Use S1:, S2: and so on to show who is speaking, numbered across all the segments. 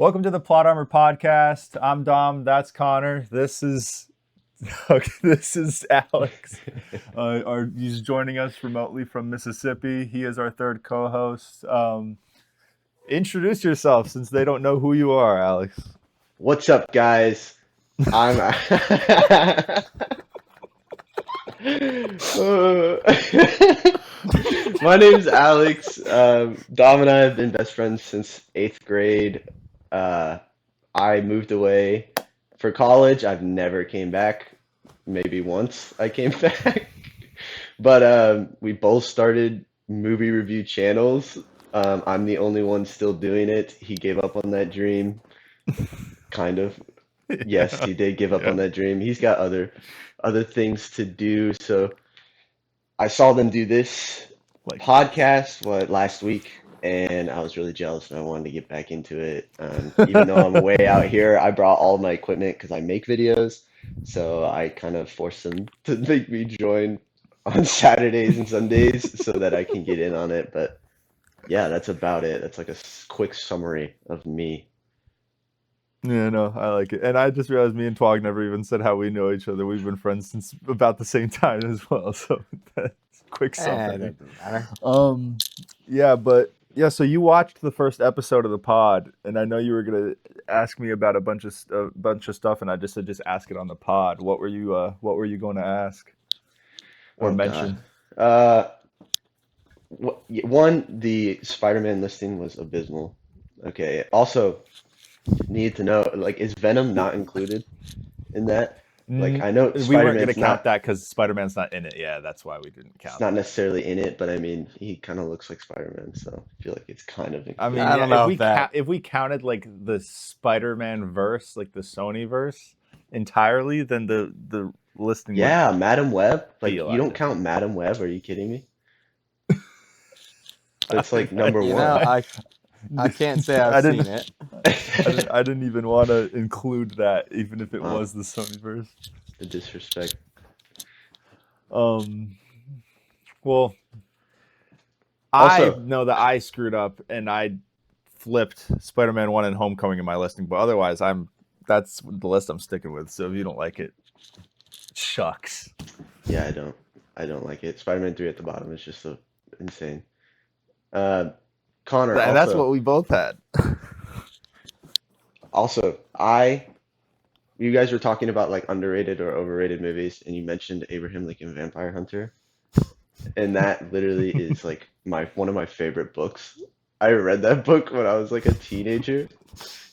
S1: Welcome to the Plot Armor Podcast. I'm Dom. That's Connor. This is Alex. He's joining us remotely from Mississippi. He is our third co-host. Introduce yourself, since they don't know who you are, Alex.
S2: What's up, guys? I'm My name's Alex. Dom and I have been best friends since eighth grade. I moved away for college. I've never came back. Maybe once I came back. But we both started movie review channels. I'm the only one still doing it. He gave up on that dream, kind of. Yes, he did give up on that dream. He's got other things to do. So I saw them do this podcast last week, and I was really jealous, and I wanted to get back into it. Even though I'm way out here, I brought all my equipment because I make videos. So I kind of forced them to make me join on Saturdays and Sundays so that I can get in on it. But yeah, that's about it. That's like a quick summary of me.
S1: Yeah, no, I like it. And I just realized me and Twog never even said how we know each other. We've been friends since about the same time as well. So that's quick summary.
S3: It doesn't matter.
S1: So you watched the first episode of the pod, and I know you were gonna ask me about a bunch of stuff, and I just said just ask it on the pod. What were you going to ask or mention?
S2: One, the Spider-Man listing was abysmal. Okay. Also, need to know, like, is Venom not included in that? Like, I know
S1: we weren't
S2: Spider-Man's
S1: going to count that because Spider-Man's not in it. Yeah, that's why we didn't count.
S2: It's not necessarily in it, but I mean, he kind of looks like Spider-Man, so I feel like it's kind of included.
S1: I mean,
S3: I don't know
S1: if we counted like the Spider-Man verse, like the Sony verse entirely, then the listing.
S2: Yeah, Madam Web. Like,
S1: be
S2: you don't count Madam Web? Are you kidding me? That's like number
S3: You
S2: one.
S3: know, I can't say I've seen it.
S1: I didn't even want to include that, even if it was the Sony verse.
S2: The disrespect.
S1: Well,
S2: Also-
S1: I know that I screwed up and I flipped Spider-Man 1 and Homecoming in my listing, but otherwise that's the list I'm sticking with. So if you don't like it, shucks.
S2: Yeah, I don't like it. Spider-Man 3 at the bottom is just so insane. Connor,
S1: And that's what we both had.
S2: Also, you guys were talking about like underrated or overrated movies, and you mentioned Abraham Lincoln Vampire Hunter, and that literally is like one of my favorite books. I read that book when I was like a teenager,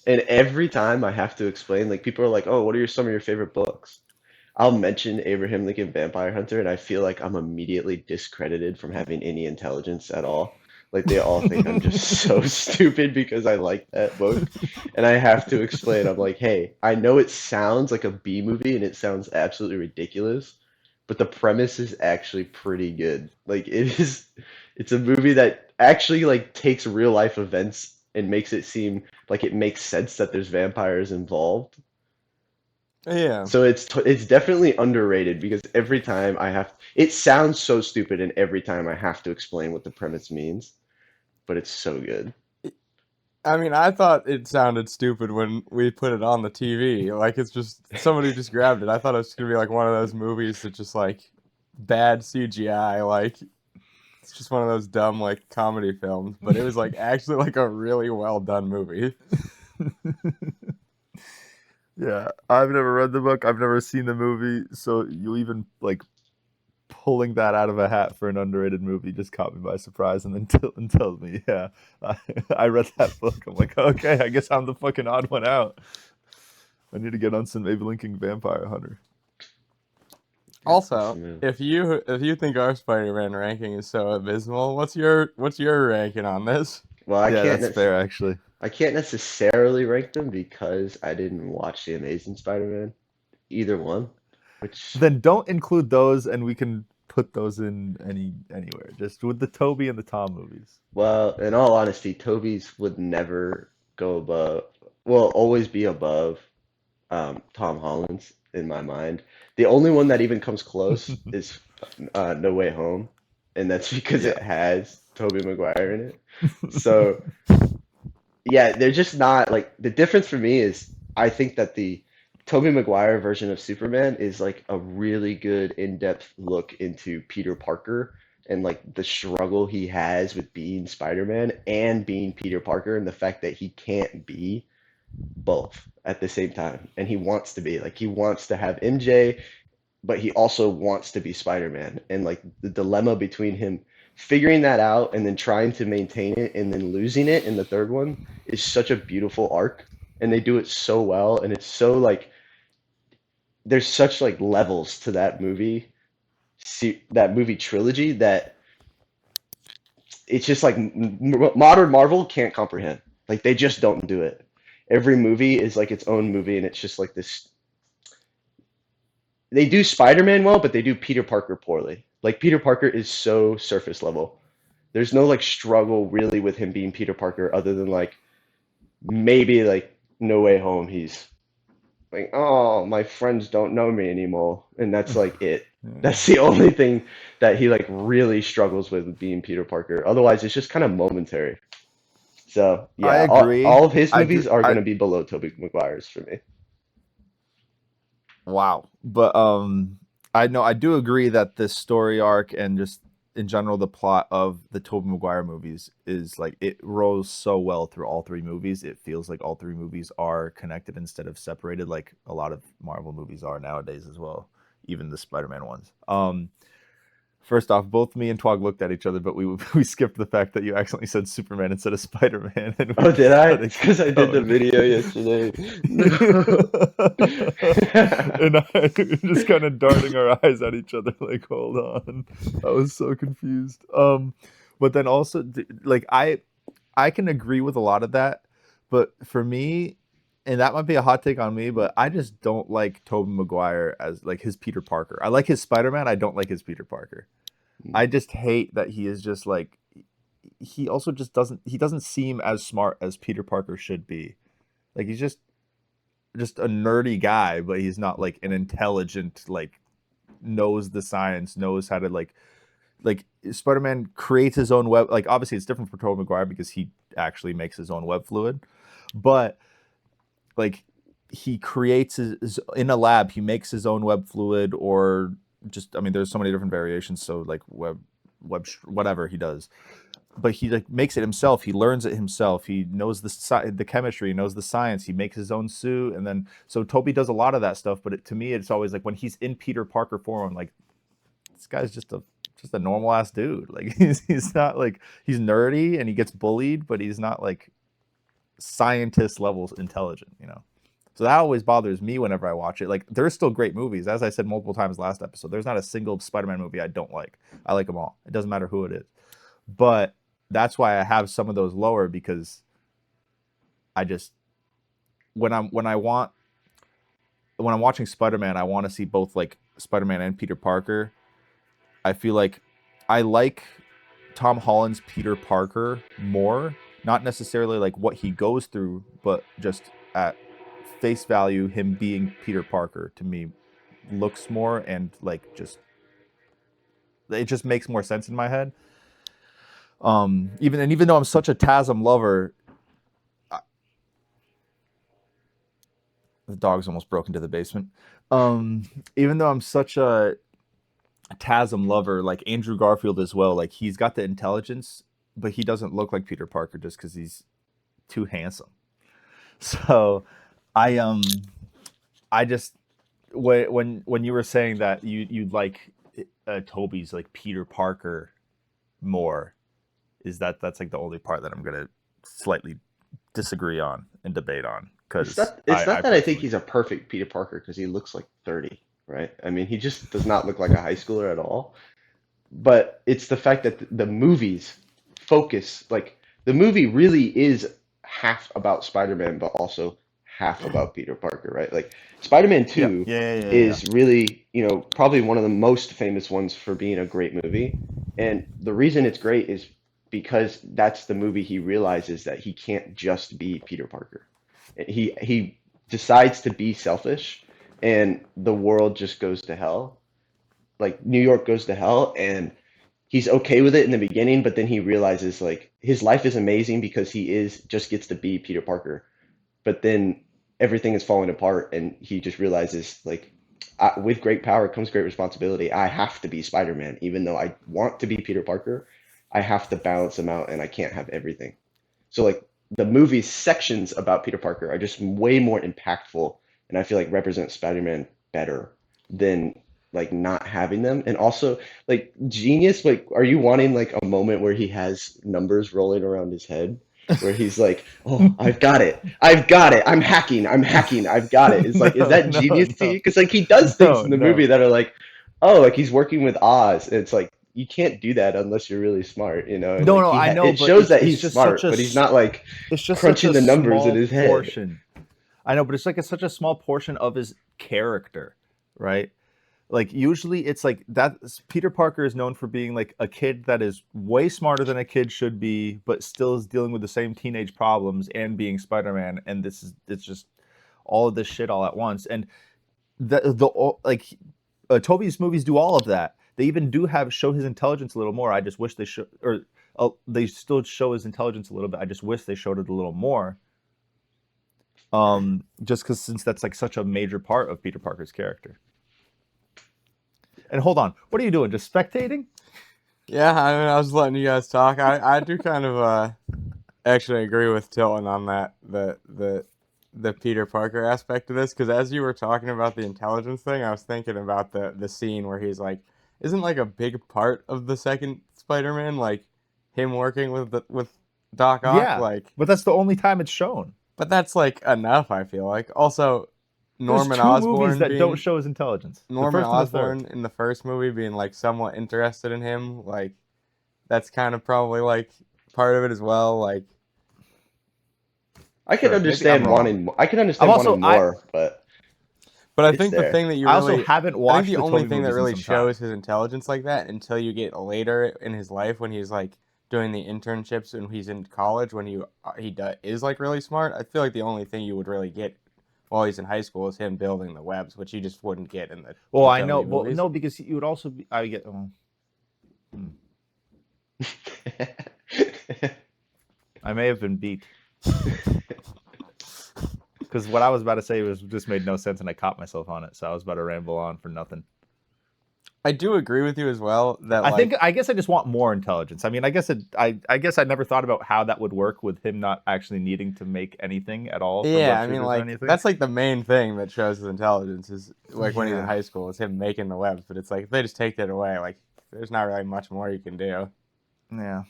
S2: and every time I have to explain, like people are like, "Oh, what are some of your favorite books?" I'll mention Abraham Lincoln Vampire Hunter, and I feel like I'm immediately discredited from having any intelligence at all. Like they all think I'm just so stupid because I like that book. And I have to explain, I'm like, hey, I know it sounds like a B movie and it sounds absolutely ridiculous, but the premise is actually pretty good. Like it's a movie that actually like takes real life events and makes it seem like it makes sense that there's vampires involved.
S3: Yeah.
S2: So it's definitely underrated because every time it sounds so stupid, and every time I have to explain what the premise means, but it's so good.
S3: I mean, I thought it sounded stupid when we put it on the TV. Like, it's just somebody just grabbed it. I thought it was gonna be like one of those movies that just like bad CGI, like it's just one of those dumb like comedy films. But it was like actually like a really well done movie.
S1: Yeah, I've never read the book. I've never seen the movie. So you even like pulling that out of a hat for an underrated movie just caught me by surprise. And then tells me, yeah, I read that book. I'm like, okay, I guess I'm the fucking odd one out. I need to get on some Abe Lincoln Vampire Hunter.
S3: Also, if you think our Spider-Man ranking is so abysmal, what's your ranking on this?
S2: Well,
S1: That's fair, actually.
S2: I can't necessarily rank them because I didn't watch The Amazing Spider-Man, either one.
S1: Then don't include those, and we can put those in anywhere. Just with the Tobey and the Tom movies.
S2: Well, in all honesty, Tobey's would never go above, well, always be above Tom Holland's in my mind. The only one that even comes close is No Way Home, and that's because it has Tobey Maguire in it. So yeah, they're just not like the difference for me is I think that the Tobey Maguire version of Superman is like a really good in-depth look into Peter Parker and like the struggle he has with being Spider-Man and being Peter Parker and the fact that he can't be both at the same time. And he wants to be like he wants to have MJ, but he also wants to be Spider-Man. And like the dilemma between him figuring that out and then trying to maintain it and then losing it in the third one is such a beautiful arc. And they do it so well. And it's so like there's such like levels to that movie, see, that movie trilogy that it's just like modern Marvel can't comprehend. Like they just don't do it. Every movie is like its own movie, and it's just like this. They do Spider-Man well, but they do Peter Parker poorly. Like Peter Parker is so surface level. There's no like struggle really with him being Peter Parker other than like maybe like No Way Home. He's like, oh, my friends don't know me anymore, and that's like it.
S1: Yeah.
S2: That's the only thing that he like really struggles with being Peter Parker. Otherwise, it's just kind of momentary. So
S1: I
S2: yeah,
S1: agree.
S2: all of his
S1: I do.
S2: movies are
S1: I
S2: going to be below Tobey Maguire's for me.
S1: Wow. But I know I do agree that this story arc and just in general the plot of the Tobey Maguire movies is like it rolls so well through all three movies. It feels like all three movies are connected instead of separated like a lot of Marvel movies are nowadays as well, even the Spider-Man ones. First off, both me and Twog looked at each other, but we we skipped the fact that you accidentally said Superman instead of Spider-Man, and we
S2: Oh, did
S1: just
S2: I?
S1: started
S2: It's because I did the
S1: going.
S2: video yesterday. No.
S1: And I just kind of darting our eyes at each other, like, hold on. I was so confused. But then also, like, I can agree with a lot of that, but for me, and that might be a hot take on me, but I just don't like Tobey Maguire as like his Peter Parker. I like his Spider-Man. I don't like his Peter Parker. I just hate that he is just like he also just doesn't seem as smart as Peter Parker should be. Like he's just a nerdy guy, but he's not like an intelligent like knows the science, knows how to like Spider-Man creates his own web. Like obviously it's different for Tobey Maguire because he actually makes his own web fluid, but like he creates his in a lab. He makes his own web fluid, or just I mean, there's so many different variations. So like whatever he does, but he like makes it himself. He learns it himself. He knows the chemistry, knows the science. He makes his own suit, and then so Toby does a lot of that stuff. But to me, it's always like when he's in Peter Parker form, I'm like this guy's just a normal ass dude. Like he's not like he's nerdy and he gets bullied, but he's not like scientist levels intelligent, you know. So that always bothers me whenever I watch it. Like there's still great movies, as I said multiple times last episode. There's not a single Spider-Man movie I don't like. I like them all. It doesn't matter who it is. But that's why I have some of those lower because I just when I want when I'm watching Spider-Man, I want to see both like Spider-Man and Peter Parker. I feel like I like Tom Holland's Peter Parker more, not necessarily like what he goes through, but just at face value, him being Peter Parker to me looks more and like just it just makes more sense in my head. Even though I'm such a TASM lover, the dog's almost broke into the basement. Even though I'm such a TASM lover, like Andrew Garfield as well, like he's got the intelligence, but he doesn't look like Peter Parker just because he's too handsome. So I I just when you were saying that you'd like Toby's like Peter Parker more, is that's like the only part that I'm gonna slightly disagree on and debate on because
S2: It's not
S1: I
S2: that I think
S1: personally
S2: he's a perfect Peter Parker because he looks like 30, right? I mean, he just does not look like a high schooler at all. But it's the fact that the movies focus like the movie really is half about Spider-Man, but also half about Peter Parker, right? Like Spider-Man
S1: yeah
S2: 2
S1: yeah yeah yeah yeah
S2: is really, probably one of the most famous ones for being a great movie. And the reason it's great is because that's the movie he realizes that he can't just be Peter Parker. He decides to be selfish and the world just goes to hell. Like New York goes to hell and he's okay with it in the beginning, but then he realizes like his life is amazing because he is just gets to be Peter Parker. But then everything is falling apart, and he just realizes like with great power comes great responsibility. I have to be Spider-Man, even though I want to be Peter Parker. I have to balance them out, and I can't have everything. So like the movie sections about Peter Parker are just way more impactful, and I feel like represent Spider-Man better than like not having them. And also like Genius, like are you wanting like a moment where he has numbers rolling around his head? Where he's like, "Oh, I've got it. I've got it. I'm hacking. I'm hacking. I've got it." It's like, is
S1: No,
S2: that
S1: no,
S2: genius to you?
S1: no,
S2: Because like he does things
S1: no,
S2: in the movie
S1: no,
S2: that are like, oh, like he's working with Oz. It's like you can't do that unless you're really smart, you know. And
S1: no,
S2: like
S1: no. I know,
S2: it
S1: but
S2: shows that
S1: it's
S2: he's
S1: just such
S2: smart,
S1: a
S2: but he's not like
S1: it's just such
S2: crunching
S1: a
S2: the numbers in
S1: small
S2: his head.
S1: portion. I know, but it's like it's such a small portion of his character, right? Like usually it's like that. Peter Parker is known for being like a kid that is way smarter than a kid should be, but still is dealing with the same teenage problems and being Spider-Man. And this is it's just all of this shit all at once. And like Toby's movies do all of that. They even do have show his intelligence a little more. I just wish they should, or they still show his intelligence a little bit. I just wish they showed it a little more. Just because since that's like such a major part of Peter Parker's character. And hold on, what are you doing? Just spectating?
S3: Yeah, I mean, I was letting you guys talk. I do kind of actually agree with Tilton on that the Peter Parker aspect of this, because as you were talking about the intelligence thing, I was thinking about the scene where he's like, isn't like a big part of the second Spider-Man like him working with Doc Ock,
S1: Yeah,
S3: like,
S1: but that's the only time it's shown.
S3: but that's like enough, I feel like. Also,
S1: There's
S3: Norman
S1: two movies
S3: Osborn
S1: that don't
S3: being
S1: show his intelligence. The
S3: Norman
S1: first and the third.
S3: Osborn in the first movie being like somewhat interested in him, like that's kind of probably like part of it as well. Like,
S2: I can
S1: Sure, maybe I'm
S2: understand
S1: wrong.
S2: wanting. I can
S1: I'm
S2: understand
S1: also
S2: wanting more, but
S3: but I
S2: it's
S3: think the
S2: there.
S3: thing that you
S1: I also
S3: really,
S1: haven't
S3: I think
S1: watched
S3: the
S1: the
S3: only
S1: Toby
S3: thing that
S1: movies in
S3: really
S1: some time.
S3: shows his intelligence like that until you get later in his life when he's like doing the internships and he's in college when is like really smart. I feel like the only thing you would really get while he's in high school is him building the webs, which you just wouldn't get in
S1: Well,
S3: the
S1: I know.
S3: Toby
S1: Well,
S3: movies.
S1: no, because you would also be. I get. I may have been beat because what I was about to say was just made no sense, and I caught myself on it. So I was about to ramble on for nothing.
S3: I do agree with you as well that
S1: I think.
S3: like,
S1: I guess I just want more intelligence. I mean, I guess. I guess I never thought about how that would work with him not actually needing to make anything at all from
S3: yeah,
S1: web
S3: I mean,
S1: shooters or
S3: like
S1: anything.
S3: that's like the main thing that shows his intelligence is like when he's in
S1: Yeah.
S3: high school is him making the webs. But it's like if they just take that away, like there's not really much more you can do.
S1: Yeah.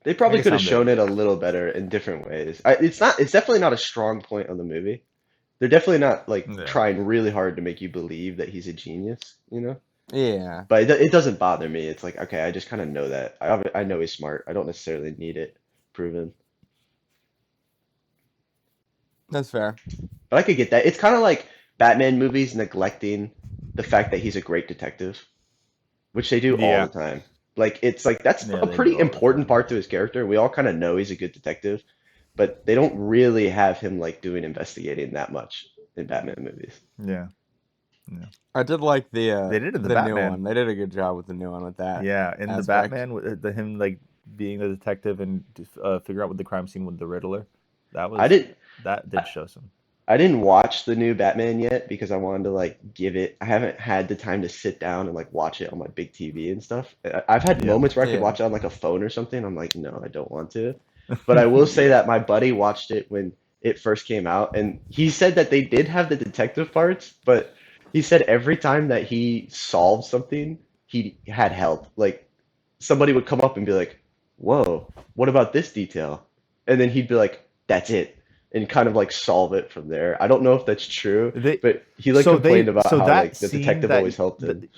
S2: They
S1: I
S2: probably
S1: guess
S2: could have
S1: I'm there.
S2: shown it a little better in different ways. It's not. It's definitely not a strong point of the movie. They're definitely not like
S1: Yeah.
S2: trying really hard to make you believe that he's a genius, you know?
S3: Yeah,
S2: But it doesn't bother me. It's like, okay, I just kind of know that. I know he's smart. I don't necessarily need it proven.
S3: that's fair.
S2: But I could get that. It's kind of like Batman movies neglecting the fact that he's a great detective, which they do all the
S1: Yeah.
S2: time. Like it's like that's
S1: Yeah,
S2: a
S1: they do
S2: pretty
S1: all the
S2: important
S1: time.
S2: part to his character. We all kind of know he's a good detective, but they don't really have him like doing investigating that much in Batman movies.
S1: Yeah. Yeah.
S3: I did like
S1: They did in the
S3: the new
S1: Batman.
S3: one. They did a good job with the new one with that
S1: Yeah, in the
S3: aspect.
S1: Batman, with the him like being the detective and figure out what the crime scene with the Riddler. That
S2: I
S1: was
S2: didn't
S1: that did show some.
S2: I didn't watch the new Batman yet because I wanted to like give it. I haven't had the time to sit down and like watch it on my big TV and stuff. I've had
S1: Yeah.
S2: moments where I could
S3: Yeah,
S2: watch it on like a phone or something. I'm like, no, I don't want to. But I will say
S1: Yeah.
S2: that my buddy watched it when it first came out, and he said that they did have the detective parts, but he said every time that he solved something, he had help. Like somebody would come up and be like, "Whoa, what about this detail?" And then he'd be like, "That's it." And kind of like solve it from there. I don't know if that's true,
S1: They
S2: but he like complained about
S1: so
S2: how
S1: that
S2: like the
S1: scene
S2: detective
S1: that
S2: always helped him.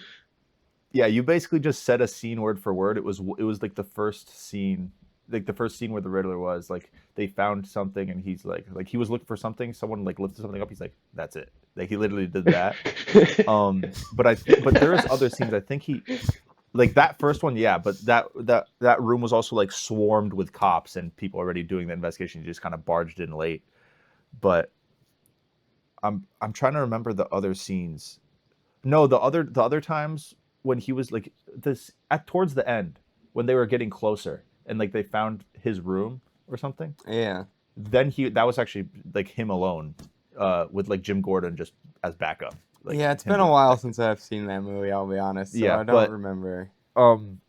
S1: yeah, you basically just said a scene word for word. It was like the first scene, like the first scene where the Riddler was like they found something and he's like he was looking for something. Someone like lifted something up. He's like, that's it. Like he literally did that. But but there is other scenes. I think he like that first one, yeah. But that room was also like swarmed with cops and people already doing the investigation. You just kind of barged in late. But I'm trying to remember the other scenes. No, the other times. when he was like this at towards the end when they were getting closer and like they found his room or something.
S3: Yeah.
S1: Then that was actually like him alone, with like Jim Gordon just as backup. Like
S3: Yeah, it's
S1: him
S3: been a
S1: to
S3: while
S1: protect
S3: since I've seen that movie, I'll be honest. So
S1: Yeah,
S3: I don't
S1: but
S3: remember
S1: um,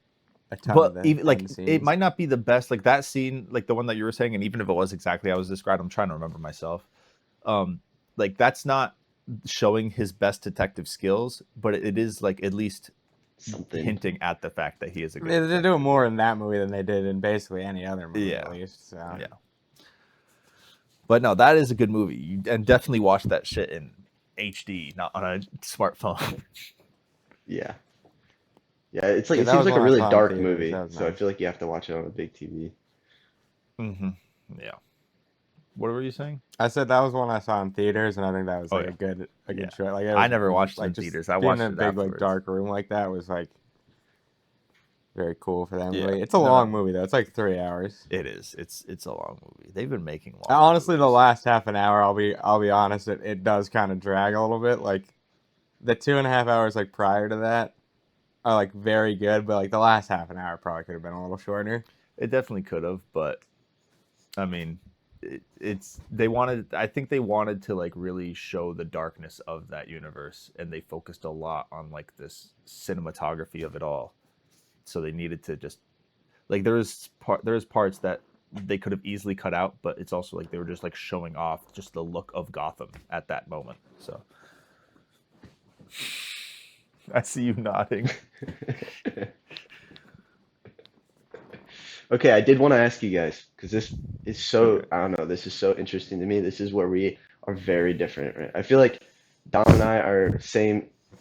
S3: a ton of
S1: but
S3: the
S1: even like
S3: end scenes.
S1: it might not be the best. Like that scene, like the one that you were saying, and even if it was exactly how it was described, I'm trying to remember myself. Like that's not showing his best detective skills, but it is like at least
S2: Something.
S1: hinting at the fact that he is a good
S3: They
S1: detective.
S3: do more in that movie than they did in basically any other movie,
S1: Yeah.
S3: at least. So.
S1: Yeah. But no, that is a good movie. And definitely watch that shit in HD, not on a smartphone.
S2: Yeah. Yeah, it's like
S3: Yeah,
S2: it
S3: that
S2: seems
S3: was
S2: like a
S3: when I
S2: really
S3: saw it in
S2: dark
S3: theaters.
S2: movie,
S3: That was
S2: so I
S3: nice.
S2: feel like you have to watch it on a big TV.
S1: Mm-hmm. Yeah. What were you saying?
S3: I said that was one I saw in theaters, and I think that was like
S1: yeah.
S3: a good
S1: Yeah.
S3: show. Like it
S1: I
S3: was,
S1: never watched it
S3: like
S1: in
S3: just
S1: theaters. I
S3: being
S1: watched
S3: in a
S1: it
S3: big
S1: afterwards.
S3: like dark room like that was like very cool for that
S1: Yeah.
S3: movie. It's a
S1: No,
S3: long
S1: no.
S3: movie though. It's like 3 hours.
S1: It is. It's a long movie. They've been making long.
S3: Honestly, the
S1: movies.
S3: last half an hour, I'll be honest, it does kind of drag a little bit. Like the 2.5 hours like prior to that are like very good, but like the last half an hour probably could have been a little shorter.
S1: It definitely could have, but I mean, they wanted. I think they wanted to like really show the darkness of that universe, and they focused a lot on like this cinematography of it all. So they needed to just like there's parts that they could have easily cut out, but it's also like they were just like showing off just the look of Gotham at that moment. So I see you nodding.
S2: Okay, I did want to ask you guys because this is so,
S1: Okay.
S2: I don't know, this is so interesting to me. This is where we are very different, right? I feel like Dom and I are the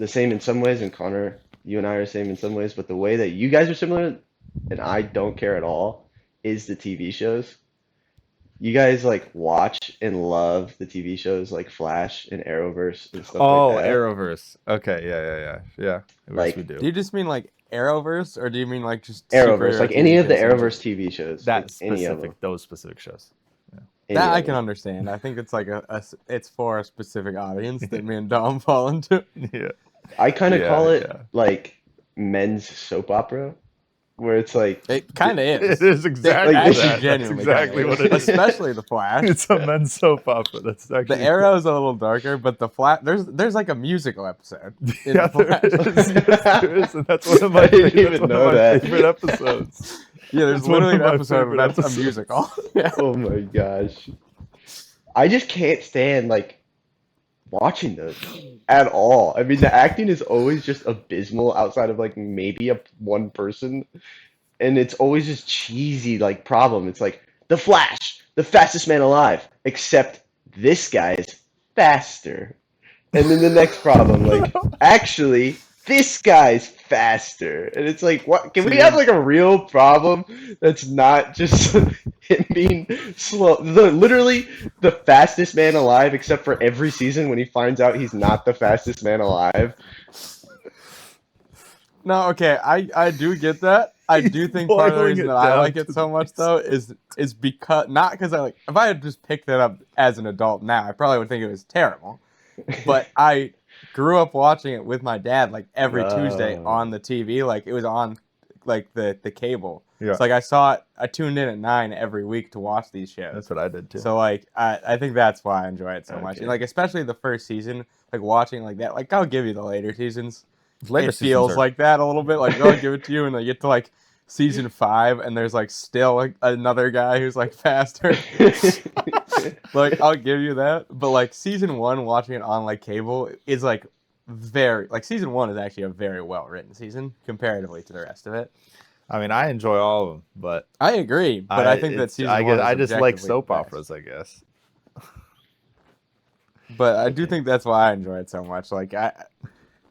S2: same in some ways, and Connor, you and I are the same in some ways, but the way that you guys are similar and I don't care at all is the TV shows. You guys like watch and love the TV shows like Flash and Arrowverse and stuff like
S1: Oh,
S2: that.
S1: Arrowverse. Okay, yeah. Yes, we
S2: Like
S1: do.
S3: Do you just mean like Arrowverse, or do you mean like just
S2: Arrowverse,
S3: superhero
S2: like any
S3: TV
S2: of the
S3: shows in general?
S2: Arrowverse TV shows, like
S1: That
S2: any of them,
S1: specific, those specific shows.
S2: any
S3: That I
S2: of
S3: can
S2: them.
S3: understand. I think it's like it's for a specific audience that me and Dom fall into.
S1: Yeah,
S2: I kind of call it
S1: yeah.
S2: like men's soap opera, where it's like,
S3: It kind of
S1: It
S3: is.
S1: is exactly
S2: Like,
S3: Actually,
S1: that. That's
S3: genuinely
S1: exactly
S3: kinda
S1: what
S3: is.
S1: it is.
S3: Especially the Flash.
S1: It's a men's soap opera. That's actually
S3: The Arrow is a little darker, but the Flash there's like a musical episode in
S1: Yeah,
S3: the Flash.
S1: there is, and that's one of my
S2: I didn't
S1: favorite,
S2: even know that.
S1: favorite episodes.
S3: Yeah, there's
S1: It's one
S3: literally
S1: of
S3: an
S1: my
S3: episode
S1: favorite
S3: that's a
S1: episodes.
S3: musical. Yeah.
S2: Oh my gosh. I just can't stand like watching those at all. I mean, the acting is always just abysmal outside of like maybe one person, and it's always just cheesy like problem. It's like the Flash, the fastest man alive, except this guy's faster. And then the next problem, like, actually, this guy's faster. And it's like, what? Can we have like a real problem that's not just him being slow? Literally the fastest man alive, except for every season when he finds out he's not the fastest man alive.
S3: No, okay, I do get that. I do
S1: He's
S3: think part of the
S1: boiling
S3: reason
S1: it
S3: that I
S1: down
S3: like
S1: to
S3: it so
S1: the
S3: much though is because not because I like if I had just picked it up as an adult now, I probably would think it was terrible. But I grew up watching it with my dad like every Tuesday on the TV. Like it was on like the cable.
S1: Yeah,
S3: So like I tuned in at 9 every week to watch these shows.
S1: that's what I did too.
S3: So like I think that's why I enjoy it so much.
S2: Okay.
S3: And like especially the first season, like watching like that. Like I'll give you the later seasons.
S1: Later
S3: It feels like that a little bit. Like they'll give it to you, and they get to like season 5, and there's like still like another guy who's like faster. Like I'll give you that, but like season 1, watching it on like cable is like very like season 1 is actually a very well written season comparatively to the rest of it.
S1: I mean, I enjoy all of them, but
S3: I agree, but I think that
S1: it's-
S3: season 1 is
S1: I just like
S3: objectively
S1: soap
S3: the best.
S1: operas, I guess.
S3: But I do think that's why I enjoy it so much. Like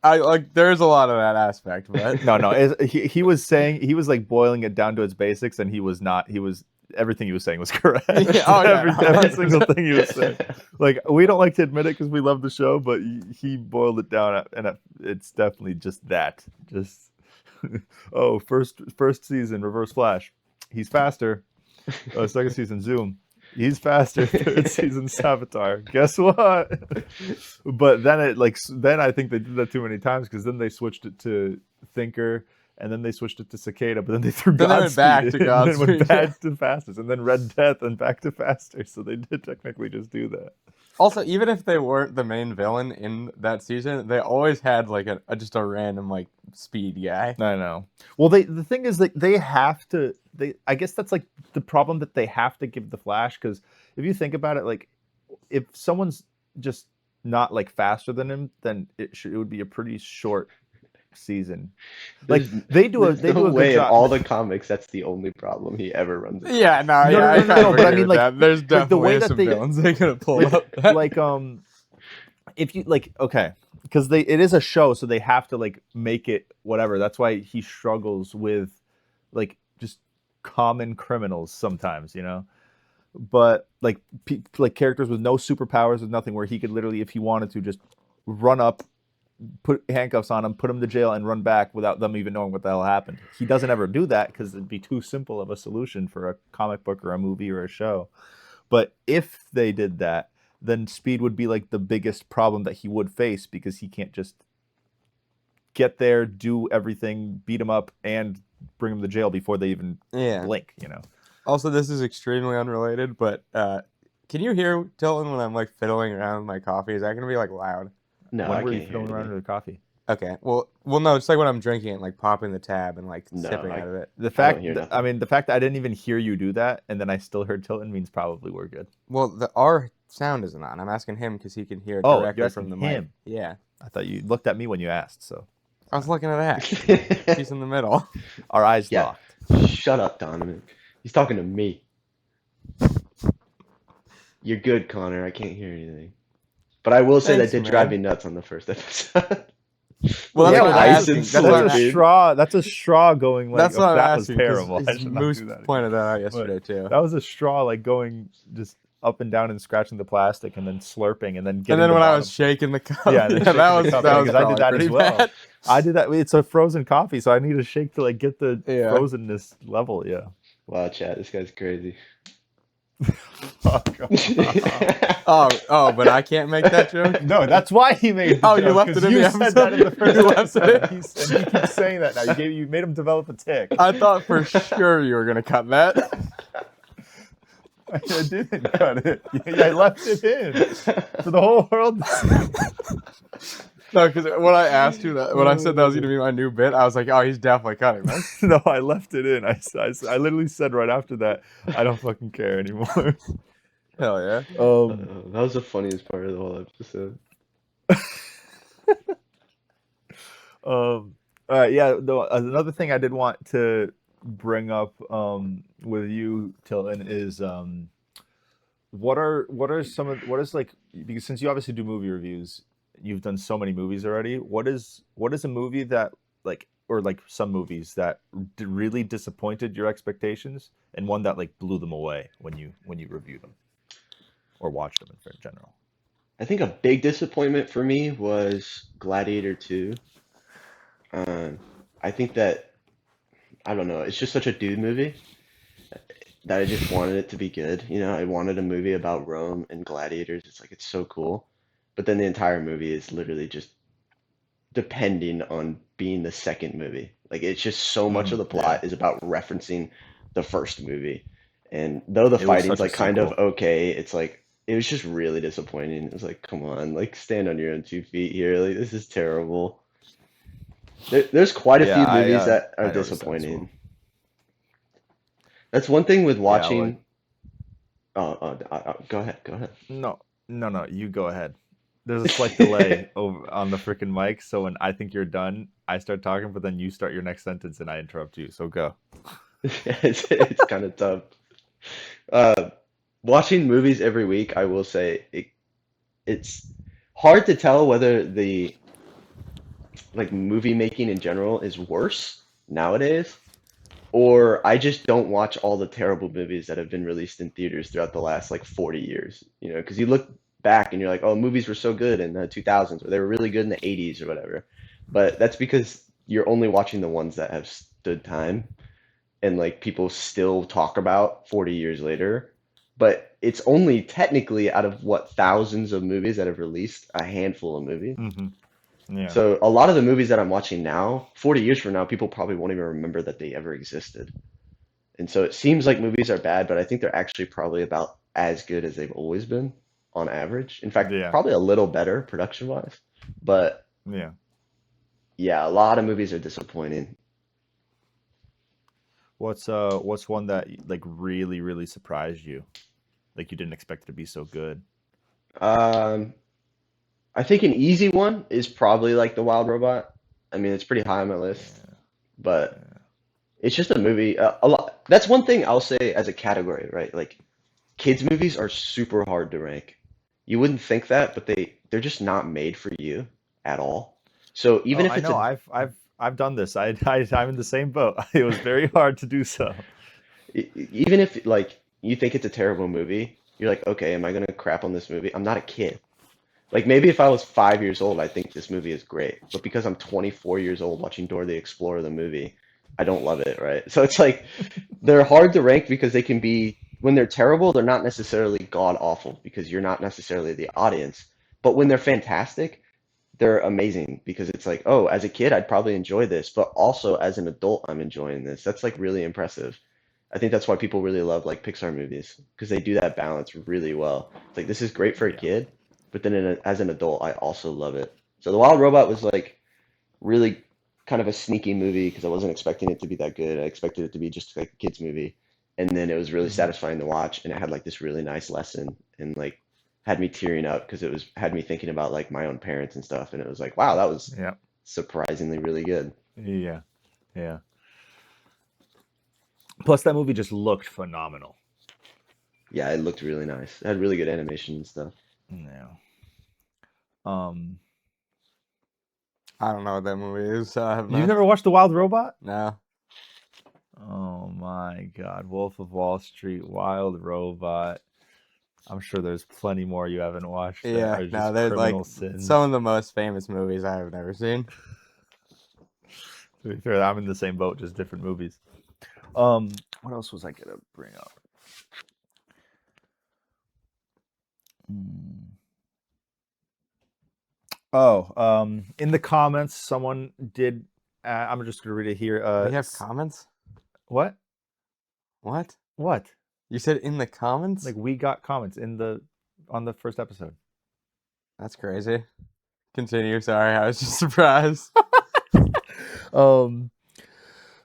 S3: I like there's a lot of that aspect, but
S1: No, he was saying he was like boiling it down to its basics, and he was not. He was everything he was saying was correct.
S3: Yeah, oh, yeah,
S1: every
S3: 100%.
S1: single thing he was saying. Like we don't like to admit it because we love the show, but he boiled it down, and it's definitely just that. Just oh, first season Reverse Flash, he's faster. Second season Zoom, he's faster. Third season Savitar. Guess what? But then then I think they did that too many times because then they switched it to thinker, and then they switched it to cicada, but then they threw
S3: Then they went
S1: Godspeed
S3: back
S1: in,
S3: to
S1: and then
S3: Godspeed,
S1: went
S3: yeah.
S1: back to fastest, and then Red Death, and back to faster. So they did technically just do that.
S3: Also, even if they weren't the main villain in that season, they always had like just a random like speed guy.
S1: I know. Well, the thing is that they have to. I guess that's like the problem, that they have to give the Flash, because if you think about it, like if someone's just not like faster than him, then it would be a pretty short season. Like
S2: There's,
S1: they do
S2: there's
S1: a
S2: no
S1: good
S2: way in
S1: job.
S2: all the comics that's the only problem he ever runs into.
S3: Yeah, no,
S1: No,
S3: yeah,
S1: no,
S3: I
S1: no, no,
S3: kind
S1: no,
S3: of
S1: but I
S3: agree
S1: mean,
S3: with
S1: like-
S3: that. There's
S1: the way
S3: definitely
S1: that
S3: some
S1: they-
S3: villains they could have pulled up.
S1: like if you like, okay, because it is a show, so they have to like make it whatever. That's why he struggles with like just common criminals sometimes, but like like characters with no superpowers, with nothing, where he could literally, if he wanted to, just run up, put handcuffs on him, put him to jail, and run back without them even knowing what the hell happened. He doesn't ever do that because it'd be too simple of a solution for a comic book or a movie or a show. But if they did that, then Speed would be like the biggest problem that he would face, because he can't just get there, do everything, beat him up, and bring him to jail before they even
S3: Yeah.
S1: blink.
S3: Also, this is extremely unrelated, but can you hear Tilton when I'm like fiddling around with my coffee? Is that gonna be like loud?
S2: No,
S1: When
S2: I
S1: were you
S2: can't hear
S1: fiddling around
S2: anything.
S1: with the coffee?
S3: Okay. Well, no. It's like when I'm drinking it, like popping the tab and like
S2: No,
S3: sipping out of it.
S1: The fact,
S2: hear
S1: that,
S2: nothing.
S1: the fact that I didn't even hear you do that, and then I still heard Tilton, means probably we're good.
S3: Well, our sound isn't on. I'm asking him because he can hear
S1: Oh,
S3: directly
S1: you're
S3: from
S1: asking
S3: the mic.
S1: him.
S3: Yeah.
S1: I thought you looked at me when you asked, so
S3: I was looking at that. He's in the middle.
S1: our eyes
S2: Yeah.
S1: locked.
S2: Shut up, Donovan. He's talking to me. You're good, Connor. I can't hear anything. But I will say
S3: Thanks,
S2: that did
S3: man.
S2: drive me nuts on the first episode.
S3: Well, that's
S1: Yeah,
S3: what
S1: well,
S3: I'm
S2: ice
S3: asking.
S2: and
S3: That's
S1: That's
S3: what
S2: slurp,
S3: I'm
S1: a
S2: dude.
S1: straw. That's a straw going like.
S3: That's what I'm
S1: that was
S3: asking. 'Cause
S1: terrible. I should not
S3: Moose
S1: do that again.
S3: pointed that out yesterday too.
S1: That was a straw like going just up and down and scratching the plastic, and then slurping, and then
S3: And
S1: getting
S3: then
S1: the
S3: when I
S1: bottom.
S3: was shaking the cup,
S1: Yeah, and then shaking
S3: that
S1: the
S3: was
S1: cup,
S3: that
S1: yeah,
S3: was
S1: 'cause I did
S3: probably
S1: that as
S3: pretty
S1: well.
S3: bad.
S1: I did that. It's a frozen coffee, so I need a shake to like get the
S3: Yeah.
S1: frozenness level. Yeah.
S2: Wow, Chad, this guy's crazy.
S1: Fuck off.
S3: Oh, but I can't make that joke.
S1: No, that's why he made the
S3: Oh, you
S1: joke,
S3: left it
S1: 'cause
S3: in
S1: you
S3: the
S1: said that in the
S3: episode?
S1: first
S3: You left it
S1: episode.
S3: in?
S1: And he keeps saying that now. You made him develop a tick.
S3: I thought for sure you were gonna cut that.
S1: I didn't cut it. Yeah, I left it in for the whole world to see.
S3: No, because when I asked you that, when I said that was gonna be my new bit, I was like, oh, he's definitely cutting this.
S1: No, I left it in. I literally said right after that, I don't fucking care anymore.
S3: Hell yeah.
S2: That was the funniest part of the whole episode.
S1: All right, yeah. Another thing I did want to bring up with you, Tilton, is what is like, because since you obviously do movie reviews, you've done so many movies already. What is a movie that like, or like some movies that really disappointed your expectations, and one that like blew them away when you reviewed them or watched them in general?
S2: I think a big disappointment for me was Gladiator 2. I think that, I don't know, it's just such a dude movie that I just wanted it to be good. I wanted a movie about Rome and gladiators. It's like, it's so cool. But then the entire movie is literally just depending on being the second movie. Like, it's just so much of the plot is about referencing the first movie. And though the
S1: It was
S2: fighting's
S1: such a
S2: like kind of
S1: sequel.
S2: okay, it's like, it was just really disappointing. It was like, come on, like stand on your own 2 feet here. Like, this is terrible. There's quite a few
S1: Yeah,
S2: movies that
S1: I
S2: are
S1: noticed that as
S2: disappointing.
S1: well.
S2: That's one thing with
S1: Yeah,
S2: watching. Go ahead, go ahead.
S1: No, you go ahead. There's a slight delay over on the freaking mic, so when I think you're done, I start talking, but then you start your next sentence and I interrupt you. So go.
S2: It's kind of tough. Watching movies every week, I will say it's hard to tell whether the like movie making in general is worse nowadays, or I just don't watch all the terrible movies that have been released in theaters throughout the last like 40 years. Because you look back and you're like, oh, movies were so good in the 2000s, or they were really good in the 80s or whatever. But that's because you're only watching the ones that have stood time and like people still talk about 40 years later. But it's only technically out of what thousands of movies that have released, a handful of movies.
S1: Mm-hmm. Yeah.
S2: So a lot of the movies that I'm watching now, 40 years from now, people probably won't even remember that they ever existed. And so it seems like movies are bad, but I think they're actually probably about as good as they've always been on average. In fact,
S1: Yeah.
S2: probably a little better production wise. But
S1: Yeah.
S2: yeah, a lot of movies are disappointing.
S1: What's one that like really really surprised you? Like you didn't expect it to be so good.
S2: Um, I think an easy one is probably like The Wild Robot. I mean, it's pretty high on my list,
S1: Yeah.
S2: but
S1: Yeah.
S2: it's just a movie. A lot. That's one thing I'll say as a category, right? Like kids movies are super hard to rank. You wouldn't think that, but they're just not made for you at all. So
S1: Oh,
S2: even if
S1: I
S2: it's
S1: know.
S2: a
S1: I've done this. I'm in the same boat. It was very hard to do so.
S2: even if like you think it's a terrible movie, you're like, okay, am I gonna crap on this movie? I'm not a kid. Like maybe if I was 5 years old, I think this movie is great. But because I'm 24 years old watching Dora the Explorer, the movie, I don't love it, right? So it's like they're hard to rank because they can be, when they're terrible, they're not necessarily god awful because you're not necessarily the audience. But when they're fantastic, they're amazing because it's like, oh, as a kid, I'd probably enjoy this, but also as an adult, I'm enjoying this. That's like really impressive. I think that's why people really love like Pixar movies because they do that balance really well. It's like this is great for a
S1: Yeah.
S2: kid, but then as an adult, I also love it. So The Wild Robot was like really kind of a sneaky movie because I wasn't expecting it to be that good. I expected it to be just like a kids movie, and then it was really
S1: Hmm.
S2: satisfying to watch, and it had like this really nice lesson and like had me tearing up because it was had me thinking about like my own parents and stuff, and it was like, wow, that was
S1: Yeah.
S2: surprisingly really good.
S1: Yeah. Yeah. Plus, that movie just looked phenomenal.
S2: Yeah, it looked really nice. It had really good animation and stuff.
S1: Yeah. Um,
S3: I don't know what that movie is, so I have
S1: you've
S3: not.
S1: never watched The Wild Robot?
S3: No.
S1: Oh my God. Wolf of Wall Street, Wild Robot. I'm sure there's plenty more you haven't watched that
S3: Yeah,
S1: are
S3: no,
S1: just
S3: they're like
S1: criminal
S3: some
S1: sins.
S3: of the most famous movies I have never seen.
S1: To be fair, I'm in the same boat, just different movies. What else was I gonna bring up? Hmm. Oh, in the comments, someone did. I'm just gonna read it here.
S3: We have comments?
S1: What?
S3: What?
S1: What?
S3: You said in the comments?
S1: Like we got comments in the on the first episode.
S3: That's crazy. Continue. Sorry, I was just surprised.
S1: Um,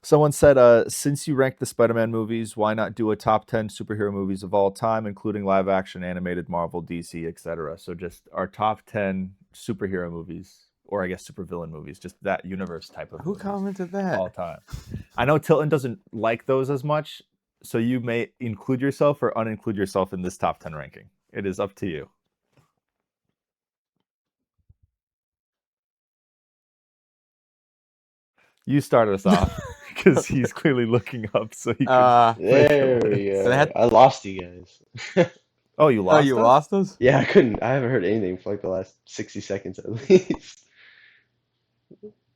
S1: someone said, since you ranked the Spider-Man movies, why not do a top 10 superhero movies of all time, including live action, animated, Marvel, DC, etc. So just our top 10 superhero movies, or I guess supervillain movies, just that universe type of
S3: Who
S1: movies,
S3: commented
S1: all
S3: that?
S1: time. I know Tilton doesn't like those as much, so you may include yourself or uninclude yourself in this top 10 ranking. It is up to you. You start us off because he's clearly looking up so he could make a
S2: There we
S1: list.
S2: go.
S3: That.
S2: I lost you guys.
S1: Oh, you
S3: Oh,
S1: lost
S3: you
S1: us?
S3: lost us?
S2: Yeah, I couldn't. I haven't heard anything for like the last 60 seconds at least.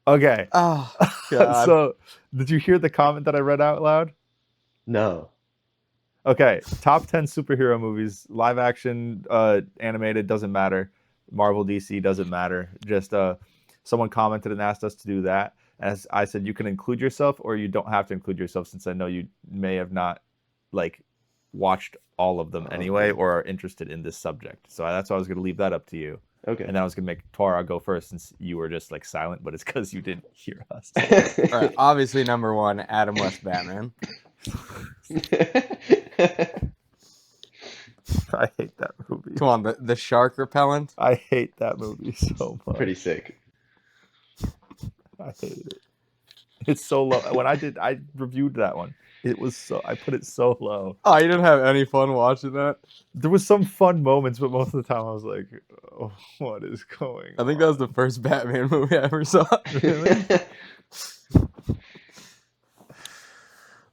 S1: Okay.
S3: Oh God.
S1: So, did you hear the comment that I read out loud?
S2: No.
S1: Okay, top 10 superhero movies, live action, animated, doesn't matter. Marvel, DC, doesn't matter. Just someone commented and asked us to do that. As I said, you can include yourself or you don't have to include yourself since I know you may have not like watched all of them anyway
S2: Okay.
S1: or are interested in this subject. So that's why I was going to leave that up to you.
S2: Okay.
S1: And then I was going to make Tara go first since you were just like silent, but it's because you didn't hear us.
S3: All right. Obviously, number one, Adam West Batman.
S1: I hate that movie.
S3: Come on, the shark repellent.
S1: I hate that movie so
S2: Pretty
S1: much.
S2: sick.
S1: I hate it. It's so low. I reviewed that one. It was so I put it so low.
S3: Oh, you didn't have any fun watching that?
S1: There was some fun moments, but most of the time I was like, oh, what is going
S3: I
S1: on?
S3: think that was the first Batman movie I ever saw.
S1: Really?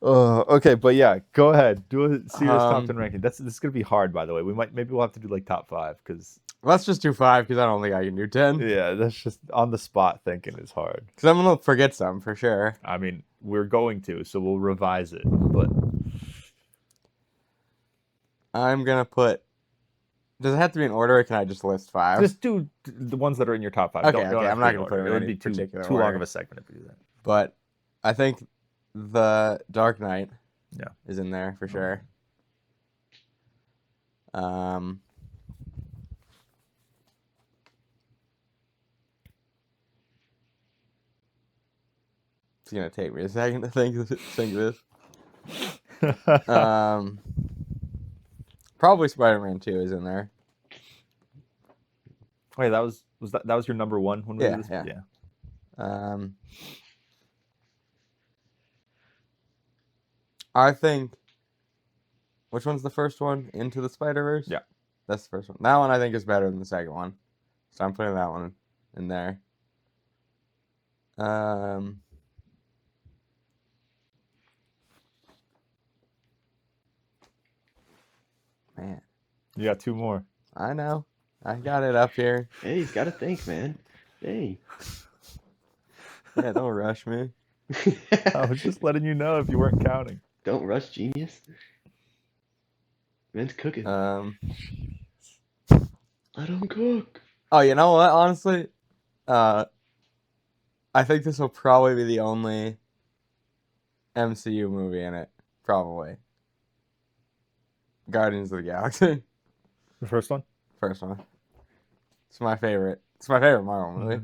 S1: Okay, but yeah, go ahead. Do a serious top 10 ranking. This is gonna be hard, by the way. Maybe we'll have to do like top 5 because
S3: Let's just do 5 because I don't think I can do 10.
S1: yeah, that's just on the spot thinking is hard.
S3: Because I'm gonna forget some for sure.
S1: I mean, we're going to, so we'll revise it. But
S3: I'm gonna put Does it have to be in order, or can I just list 5?
S1: Just do the ones that are in your top 5.
S3: Okay,
S1: Don't
S3: okay,
S1: have
S3: I'm
S1: to
S3: not
S1: be in
S3: gonna put
S1: order.
S3: it
S1: It
S3: in
S1: would
S3: any
S1: be too
S3: particular
S1: long
S3: order.
S1: of a segment if we do that.
S3: But I think the Dark Knight
S1: Yeah.
S3: is in there for sure. It's gonna take me a second to think of this. Probably Spider-Man 2 is in there.
S1: Wait, that was your number 1 when we
S3: Yeah,
S1: did this?
S3: Yeah. I think. Which one's the first one? Into the Spider-Verse?
S1: Yeah.
S3: That's the first one. That one I think is better than the second one. So I'm putting that one in there. Man.
S1: You got 2 more.
S3: I know. I got it up here.
S2: Hey, he's got to think, man. Hey.
S3: Yeah, don't rush me.
S1: I was just letting you know if you weren't counting.
S2: Don't rush, genius. Man's cooking. Let him cook.
S3: Oh, you know what? Honestly, I think this will probably be the only MCU movie in it. Probably. Guardians of the Galaxy.
S1: The first one?
S3: First one. It's my favorite. It's my favorite Marvel movie.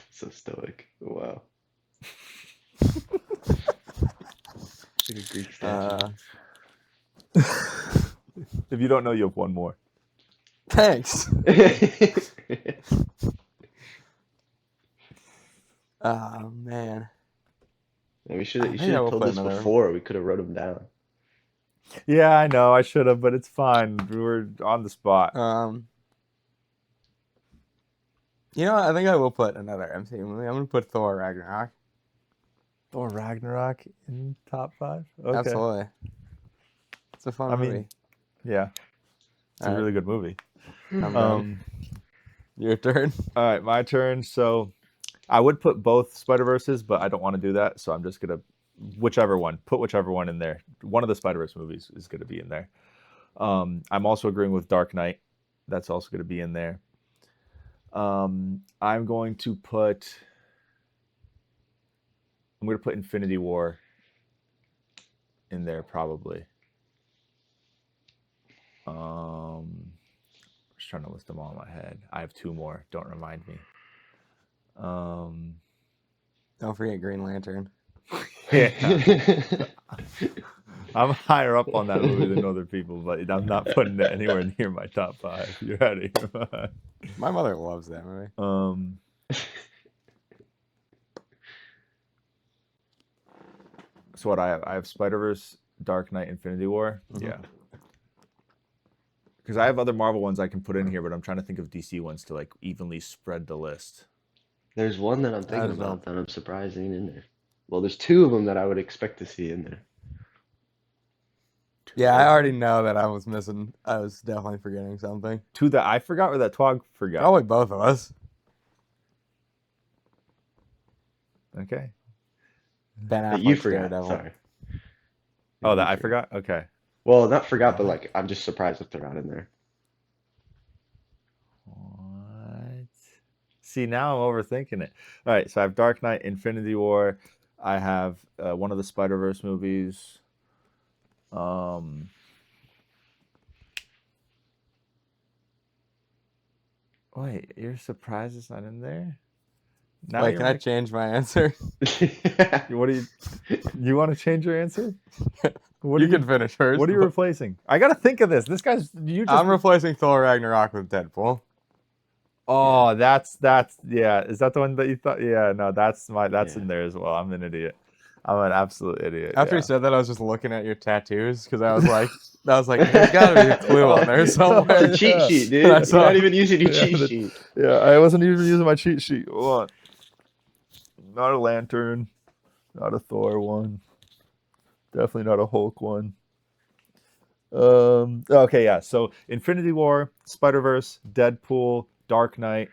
S2: So stoic. Wow. Like a Greek statue.
S1: If you don't know, you have 1 more.
S3: Thanks. Oh man.
S2: Yeah, you should have
S3: I will
S2: told
S3: put
S2: us
S3: another one.
S2: before. We could have wrote them down.
S1: Yeah, I know. I should have, but it's fine. We were on the spot.
S3: You know what? I think I will put another MCU movie. I'm gonna put Thor Ragnarok.
S1: Thor Ragnarok in top 5? Okay.
S3: Absolutely. It's a fun movie.
S1: Yeah. It's a really good movie.
S3: I'm done. Your turn.
S1: All right, my turn. So I would put both Spider-Verses, but I don't want to do that. So I'm just going to put whichever one in there. One of the Spider-Verse movies is going to be in there. I'm also agreeing with Dark Knight. That's also going to be in there. I'm going to put Infinity War in there probably. Just trying to list them all in my head. I have 2 more. Don't remind me.
S3: Don't forget Green Lantern.
S1: Yeah. I'm higher up on that movie than other people, but I'm not putting it anywhere near my top 5. You're out of here.
S3: My mother loves that movie.
S1: So what I have Spider-Verse, Dark Knight, Infinity War.
S3: Mm-hmm.
S1: Yeah. Because I have other Marvel ones I can put in here, but I'm trying to think of DC ones to like evenly spread the list.
S2: There's one that I'm thinking about that I'm surprising in there. Well, there's 2 of them that I would expect to see in there.
S3: Yeah, I already know that I was missing. I was definitely forgetting something.
S1: 2 that I forgot or that Twog forgot?
S3: Probably both of us.
S1: Okay.
S3: Ben
S2: That
S3: Affleck's
S2: you forgot.
S3: Daredevil.
S2: Sorry.
S1: Oh, that I forgot? Okay.
S2: Well, not forgot, but like I'm just surprised if they're not in there.
S1: What? See, now I'm overthinking it. All right, so I have Dark Knight, Infinity War. I have one of the Spider-Verse movies. Wait, you're surprised it's not in there? Now
S3: Wait, can I change my answer?
S1: What do you want to change your answer?
S3: You can finish first.
S1: What are you replacing? I gotta think of this.
S3: I'm replacing Thor Ragnarok with Deadpool.
S1: Oh, that's yeah. Is that the one that you thought? Yeah, no, that's in there as well. I'm an idiot. I'm an absolute idiot.
S3: After you said that, I was just looking at your tattoos because I was like, there's gotta be a clue on there somewhere.
S2: It's a cheat sheet, dude. You're not even using your cheat sheet.
S1: Yeah, I wasn't even using my cheat sheet. Hold on. Not a Lantern. Not a Thor one. Definitely not a Hulk one. Okay, yeah. So Infinity War, Spider-Verse, Deadpool, Dark Knight,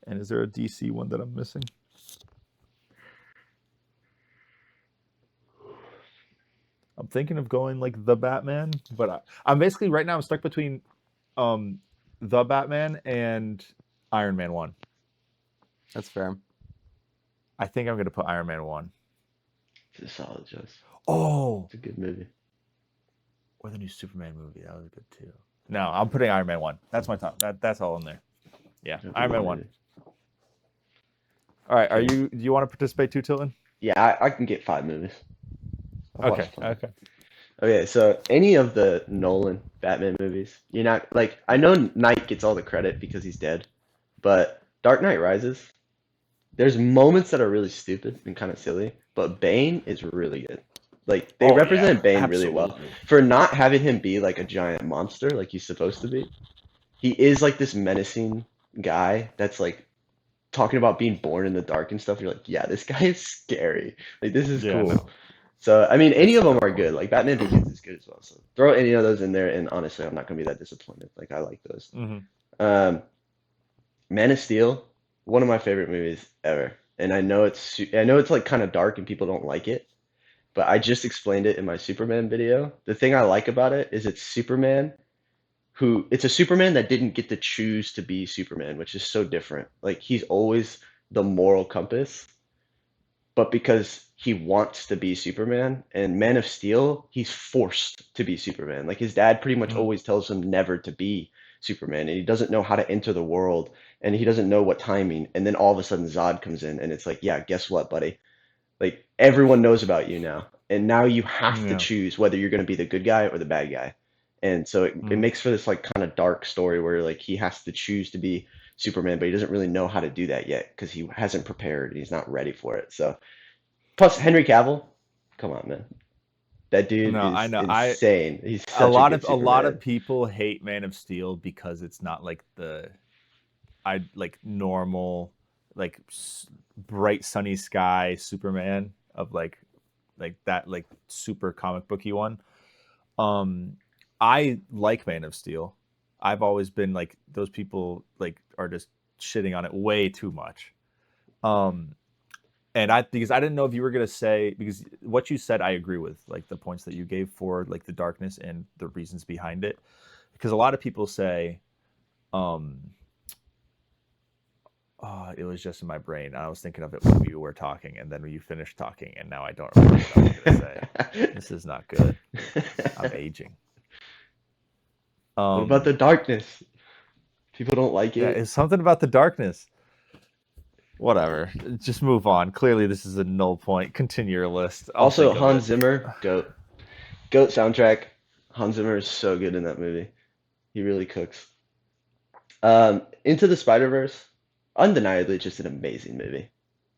S1: and is there a DC one that I'm missing? I'm thinking of going like the Batman, but I'm basically right now I'm stuck between um the Batman and Iron Man 1.
S3: That's fair.
S1: I think I'm gonna put Iron Man 1.
S2: It's a solid choice.
S1: Oh,
S2: It's a good movie.
S1: or the new Superman movie. That was good too. No, I'm putting Iron Man 1. That's my top. That's all in there. Yeah,
S2: That's a
S1: Iron
S2: good
S1: Man 1.
S2: movie.
S1: All right,
S2: Okay.
S1: do you want to participate too, Tilton?
S2: Yeah, I can get 5 movies. I've
S1: Okay,
S2: watched plenty.
S1: okay.
S2: Okay, so any of the Nolan Batman movies, you're not like I know Knight gets all the credit because he's dead, but Dark Knight Rises, there's moments that are really stupid and kind of silly, but Bane is really good. Like they
S1: Oh yeah,
S2: represent Bane really well
S1: absolutely.
S2: for not having him be like a giant monster like he's supposed to be. He is like this menacing guy that's like talking about being born in the dark and stuff. You're like, yeah, this guy is scary. Like this is
S1: Yeah,
S2: cool.
S1: no,
S2: So I mean, any
S1: it's
S2: of them are
S1: definitely
S2: good.
S1: good.
S2: Like Batman Begins is good as well. So throw any of those in there, and honestly, I'm not gonna be that disappointed. Like I like those.
S1: Hmm.
S2: Um, Man of Steel, one of my favorite movies ever. And I know it's like kind of dark and people don't like it, but I just explained it in my Superman video. The thing I like about it is it's a Superman that didn't get to choose to be Superman, which is so different. Like he's always the moral compass, but because he wants to be Superman, and Man of Steel, he's forced to be Superman. Like his dad pretty much
S1: Hmm.
S2: always tells him never to be Superman, and he doesn't know how to enter the world, and he doesn't know what timing. And then all of a sudden Zod comes in, and it's like, yeah, guess what, buddy? Like everyone knows about you now, and now you have to
S1: Yeah.
S2: choose whether you're going to be the good guy or the bad guy. And so it
S1: Hmm.
S2: makes for this like kind of dark story where like he has to choose to be Superman, but he doesn't really know how to do that yet because he hasn't prepared. He's not ready for it. So plus Henry Cavill, come on, man, that dude
S1: No, I
S2: is
S1: know.
S2: insane. He's such a good
S1: A lot of
S2: Superman.
S1: people hate Man of Steel because it's not like the I like normal like bright sunny sky Superman of like that like super comic booky one. Um, I like Man of Steel. I've always been like those people like are just shitting on it way too much. Um, and I because I didn't know if you were gonna say because what you said I agree with like the points that you gave for like the darkness and the reasons behind it. Because a lot of people say, um, oh, it was just in my brain. I was thinking of it when we were talking, and then you finished talking, and now I don't remember what I was gonna say. This is not good. I'm aging.
S2: What about the
S1: Um,
S2: darkness? People don't like
S1: yeah,
S2: it.
S1: it's something about the darkness. Whatever. Just move on. Clearly, this is a null point. Continue your list. I'll
S2: Also,
S1: think of
S2: Hans
S1: it.
S2: Zimmer, goat, goat soundtrack. Hans Zimmer is so good in that movie. He really cooks. Into the Spider-Verse, undeniably just an amazing movie.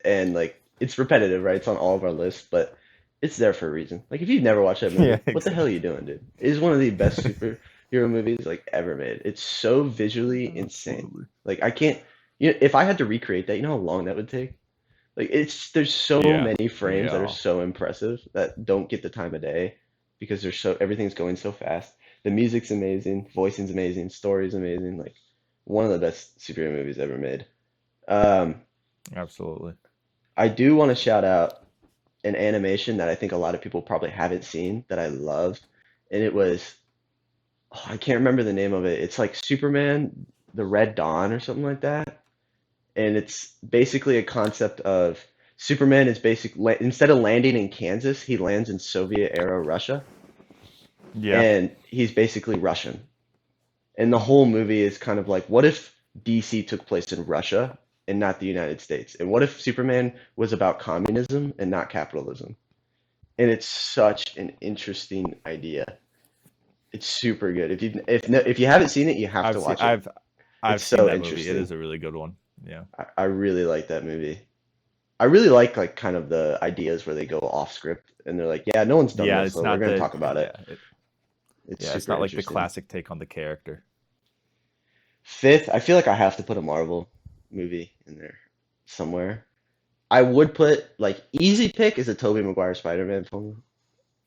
S2: And like it's repetitive, right? It's on all of our lists, but it's there for a reason. Like if you've never watched that
S1: Yeah,
S2: movie, what the hell are
S1: exactly.
S2: you doing, dude? It is one of the best superhero movies like ever made. It's so visually insane.
S1: Absolutely.
S2: Like I can't, if I had to recreate that, you know how long that would take? Like there's so
S1: Yeah.
S2: many frames that are
S1: Yeah.
S2: so impressive that don't get the time of day because everything's going so fast. The music's amazing, voicing's amazing, story's amazing. Like one of the best superhero movies ever made. Um,
S1: Absolutely.
S2: I do want to shout out an animation that I think a lot of people probably haven't seen that I loved, and it was I can't remember the name of it. It's like Superman, the Red Dawn or something like that. And it's basically a concept of Superman is instead of landing in Kansas, he lands in Soviet era Russia,
S1: Yeah.
S2: and he's basically Russian. And the whole movie is kind of like, what if DC took place in Russia and not the United States? And what if Superman was about communism and not capitalism? And it's such an interesting idea. It's super good. If you haven't seen it, you have to
S1: I've seen
S2: watch it. It's
S1: I've seen
S2: so
S1: that movie. It
S2: interesting.
S1: is a really good one. Yeah.
S2: I really like that movie. I really like kind of the ideas where they go off script and they're like, yeah, no one's done
S1: Yeah,
S2: this,
S1: it's
S2: so we're
S1: not
S2: gonna
S1: the
S2: talk about it. It's
S1: yeah, it's
S2: super
S1: not like the
S2: interesting.
S1: classic take on the character.
S2: Fifth, I feel like I have to put a Marvel movie in there somewhere. I would put like easy pick is a Tobey Maguire Spider-Man film.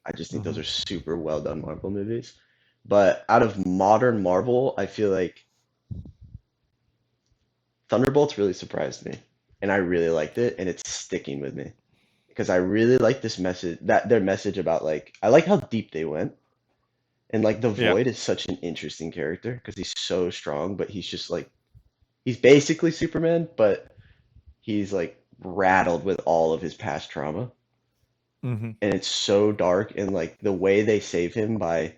S2: I just think those
S1: Hmm.
S2: are super well done Marvel movies. But out of modern Marvel, I feel like Thunderbolts really surprised me, and I really liked it, and it's sticking with me because I really like this message that their message about like I like how deep they went. And like the
S1: Yeah.
S2: Void is such an interesting character because he's so strong, but he's just like he's basically Superman, but he's like rattled with all of his past trauma.
S1: Hmm.
S2: And it's so dark, and like the way they save him by,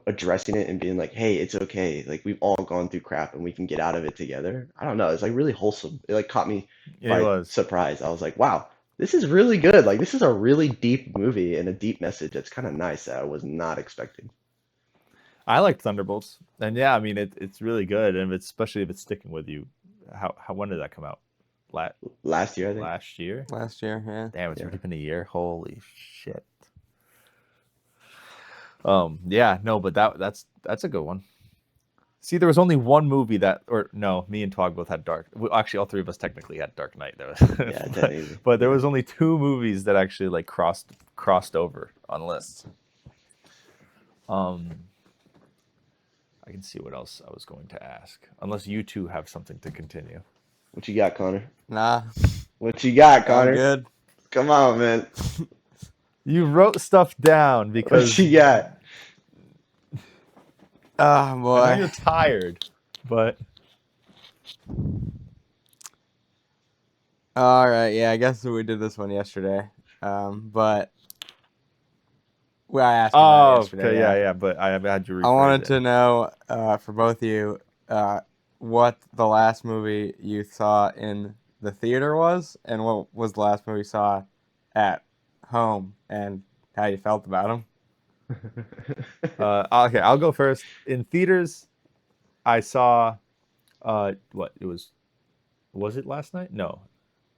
S2: addressing it and being like, "Hey, it's okay. Like we've all gone through crap and we can get out of it together." I don't know. It's like really wholesome. It like caught me
S1: It
S2: by
S1: was.
S2: surprise. I was like, "Wow, this is really good. Like this is a really deep movie and a deep message that's kind of nice that I was not expecting."
S1: I like Thunderbolts, and yeah, I mean it's really good, and especially if it's sticking with you. How when did that come out? La-
S2: Last year, I think.
S1: Last year?
S3: Last year, yeah.
S1: Damn, it's
S2: Yeah.
S1: already been a year. Holy shit. Yeah, no, but that's a good one. See, there was only one movie that, or no, me and Twog both had Dark. Well, actually, all three of us technically had Dark Knight. There was,
S2: Yeah,
S1: but,
S2: technically.
S1: but there was only two movies that actually like crossed over on lists. Um, I can see what else I was going to ask, unless you two have something to continue.
S2: What you got, Connor?
S3: Nah,
S2: What you got,
S3: I'm
S2: Connor?
S3: good.
S2: Come on, man.
S1: You wrote stuff down
S2: What
S1: because
S2: you got?
S3: Oh
S1: I know
S3: boy.
S1: you're tired, but
S3: All right, yeah, I guess we did this one yesterday. But well, I asked you about it yesterday.
S1: okay, yeah, but I had you rephrase
S3: I wanted
S1: it.
S3: to know for both of you what the last movie you saw in the theater was, and what was the last movie you saw at home, and how you felt about them.
S1: Okay, I'll go first. In theaters, I saw what it was it last night? No,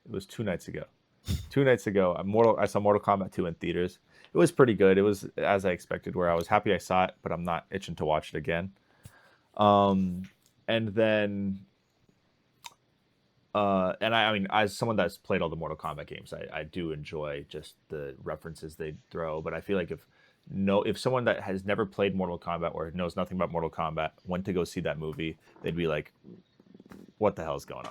S1: it was 2 nights ago. 2 nights ago, I saw Mortal Kombat 2 in theaters. It was pretty good. It was as I expected, where I was happy I saw it, but I'm not itching to watch it again. And then and I mean, as someone that's played all the Mortal Kombat games, I do enjoy just the references they throw. But I feel like if someone that has never played Mortal Kombat or knows nothing about Mortal Kombat went to go see that movie, they'd be like, "What the hell is going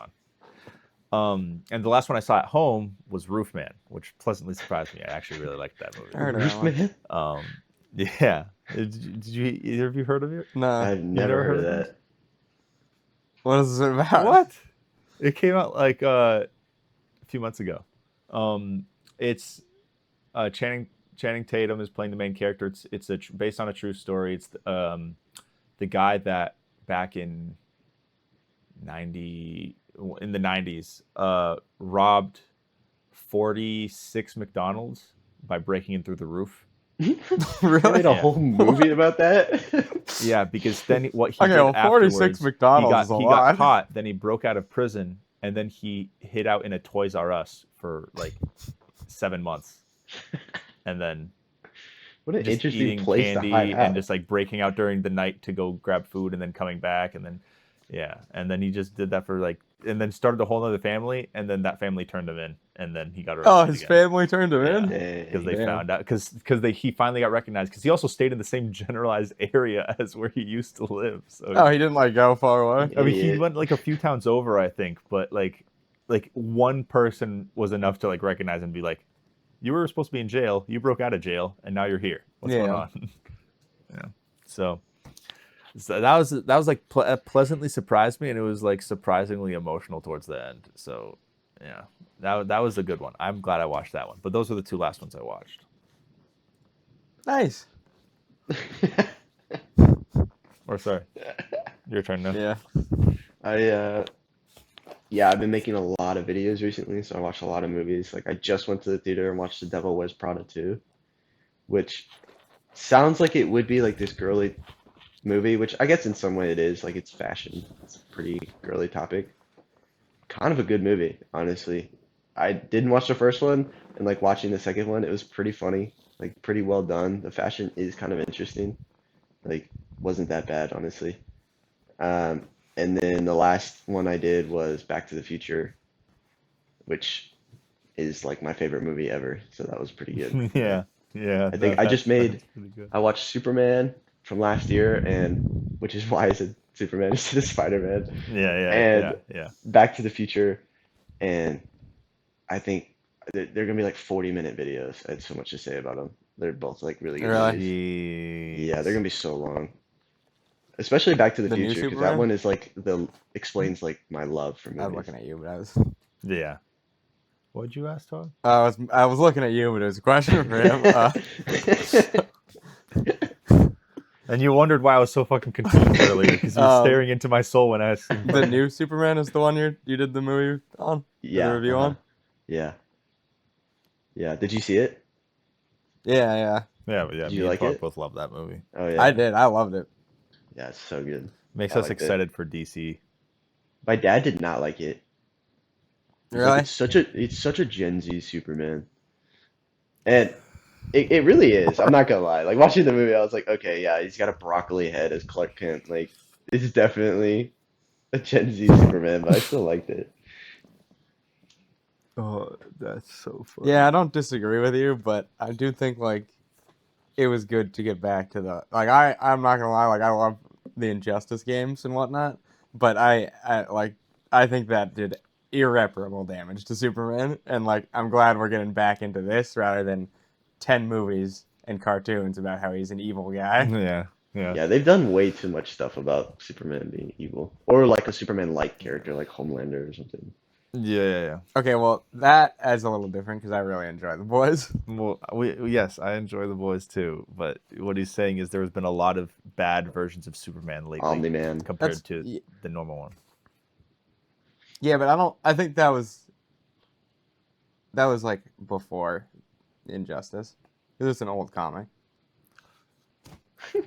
S1: on?" And the last one I saw at home was Roofman, which pleasantly surprised me. I actually really liked that movie.
S3: I heard of that one.
S2: Roofman?
S1: Yeah. Did you either of you heard of it?
S3: No,
S2: I've
S1: never
S2: never heard
S1: heard
S2: of
S1: of
S2: that.
S3: what is it about?
S1: What? It came out like a few months ago. It's Channing Tatum is playing the main character. It's based on a true story. It's the guy that back in the 90s robbed 46 McDonald's by breaking in through the roof.
S2: They
S3: Really?
S2: made a
S1: Yeah.
S2: whole movie about that?
S1: Yeah, because then what he
S3: Okay,
S1: did
S3: well, 46
S1: afterwards,
S3: McDonald's is a
S1: he
S3: lot.
S1: got caught. Then he broke out of prison, and then he hid out in a Toys R Us for like 7 months, and then
S2: What an
S1: just
S2: interesting
S1: eating
S2: place to hide
S1: candy
S2: out.
S1: and just like breaking out during the night to go grab food, and then coming back, and then and then he just did that for like, and then started a whole other family, and then that family turned him in, and then he got arrested.
S3: Oh, his
S1: again.
S3: family turned him
S1: Yeah.
S3: in?
S1: Because they
S3: Damn.
S1: found out because he finally got recognized because he also stayed in the same generalized area as where he used to live. So
S3: Oh, he didn't like go far away?
S1: I mean, he
S2: Idiot.
S1: went like a few towns over, I think, but like one person was enough to like recognize him and be like, "You were supposed to be in jail. You broke out of jail, and now you're here. What's going
S3: Yeah.
S1: on?" Yeah. So that was like pleasantly surprised me, and it was like surprisingly emotional towards the end. So yeah, that was a good one. I'm glad I watched that one. But those were the two last ones I watched.
S3: Nice.
S1: Or sorry, your turn now.
S3: Yeah.
S2: I've been making a lot of videos recently, so I watched a lot of movies. Like I just went to the theater and watched The Devil Wears Prada 2, which sounds like it would be like this girly movie, which I guess in some way it is. Like it's fashion. It's a pretty girly topic. Kind of a good movie, honestly. I didn't watch the first one, and like watching the second one, it was pretty funny, like pretty well done. The fashion is kind of interesting. Like wasn't that bad, honestly. Um, and then the last one I did was Back to the Future, which is like my favorite movie ever. So that was pretty good.
S1: Yeah.
S2: I think I just made I watched Superman from last year, and which is why I said Superman instead of Spider-Man, and
S1: Yeah.
S2: Back to the Future, and I think they're gonna be like 40-minute videos. I had so much to say about them. They're both like really good
S3: Really?
S2: movies. Yeah, they're
S1: Jeez.
S2: gonna be so long. Especially Back to the
S3: The new
S2: Future, because that
S3: Superman?
S2: one is like the explains like my love for
S3: I was
S2: movies.
S3: looking at you, but I was
S1: Yeah. What'd you ask, Todd?
S3: I was looking at you, but it was a question for him.
S1: And you wondered why I was so fucking confused earlier because you were staring into my soul when asking.
S3: The new Superman is the one you did the movie on? Or the
S2: Yeah,
S3: review on?
S2: yeah, yeah. Did you see it?
S3: Yeah, yeah.
S1: Yeah, but yeah,
S2: Did
S1: me
S2: you
S1: and
S2: like
S1: Todd
S2: it?
S1: both love that movie.
S2: Oh
S3: I
S2: yeah,
S3: did. I loved it.
S2: yeah. It's so good.
S1: Makes
S2: I
S1: us
S2: liked it.
S1: excited for DC.
S2: My dad did not like it. He's like,
S3: Really?
S2: it's such a Gen Z Superman, and it really is. I'm not gonna lie. Like watching the movie, I was like, okay, yeah, he's got a broccoli head as Clark Kent. Like, it's definitely a Gen Z Superman, but I still liked it.
S1: Oh, that's so funny.
S3: Yeah, I don't disagree with you, but I do think like it was good to get back to the like I'm not gonna lie, like I love the Injustice games and whatnot, but I think that did irreparable damage to Superman, and like I'm glad we're getting back into this rather than 10 movies and cartoons about how he's an evil guy.
S1: Yeah, yeah.
S2: Yeah, they've done way too much stuff about Superman being evil, or like a Superman-like character, like Homelander or something.
S1: Yeah.
S3: Okay, well that is a little different because I really enjoy the boys.
S1: Well, yes, I enjoy the boys too, but what he's saying is there has been a lot of bad versions of Superman lately
S2: Omni-Man.
S1: compared
S3: That's
S1: to the normal one.
S3: yeah, but I think that was like before Injustice. This is an old comic.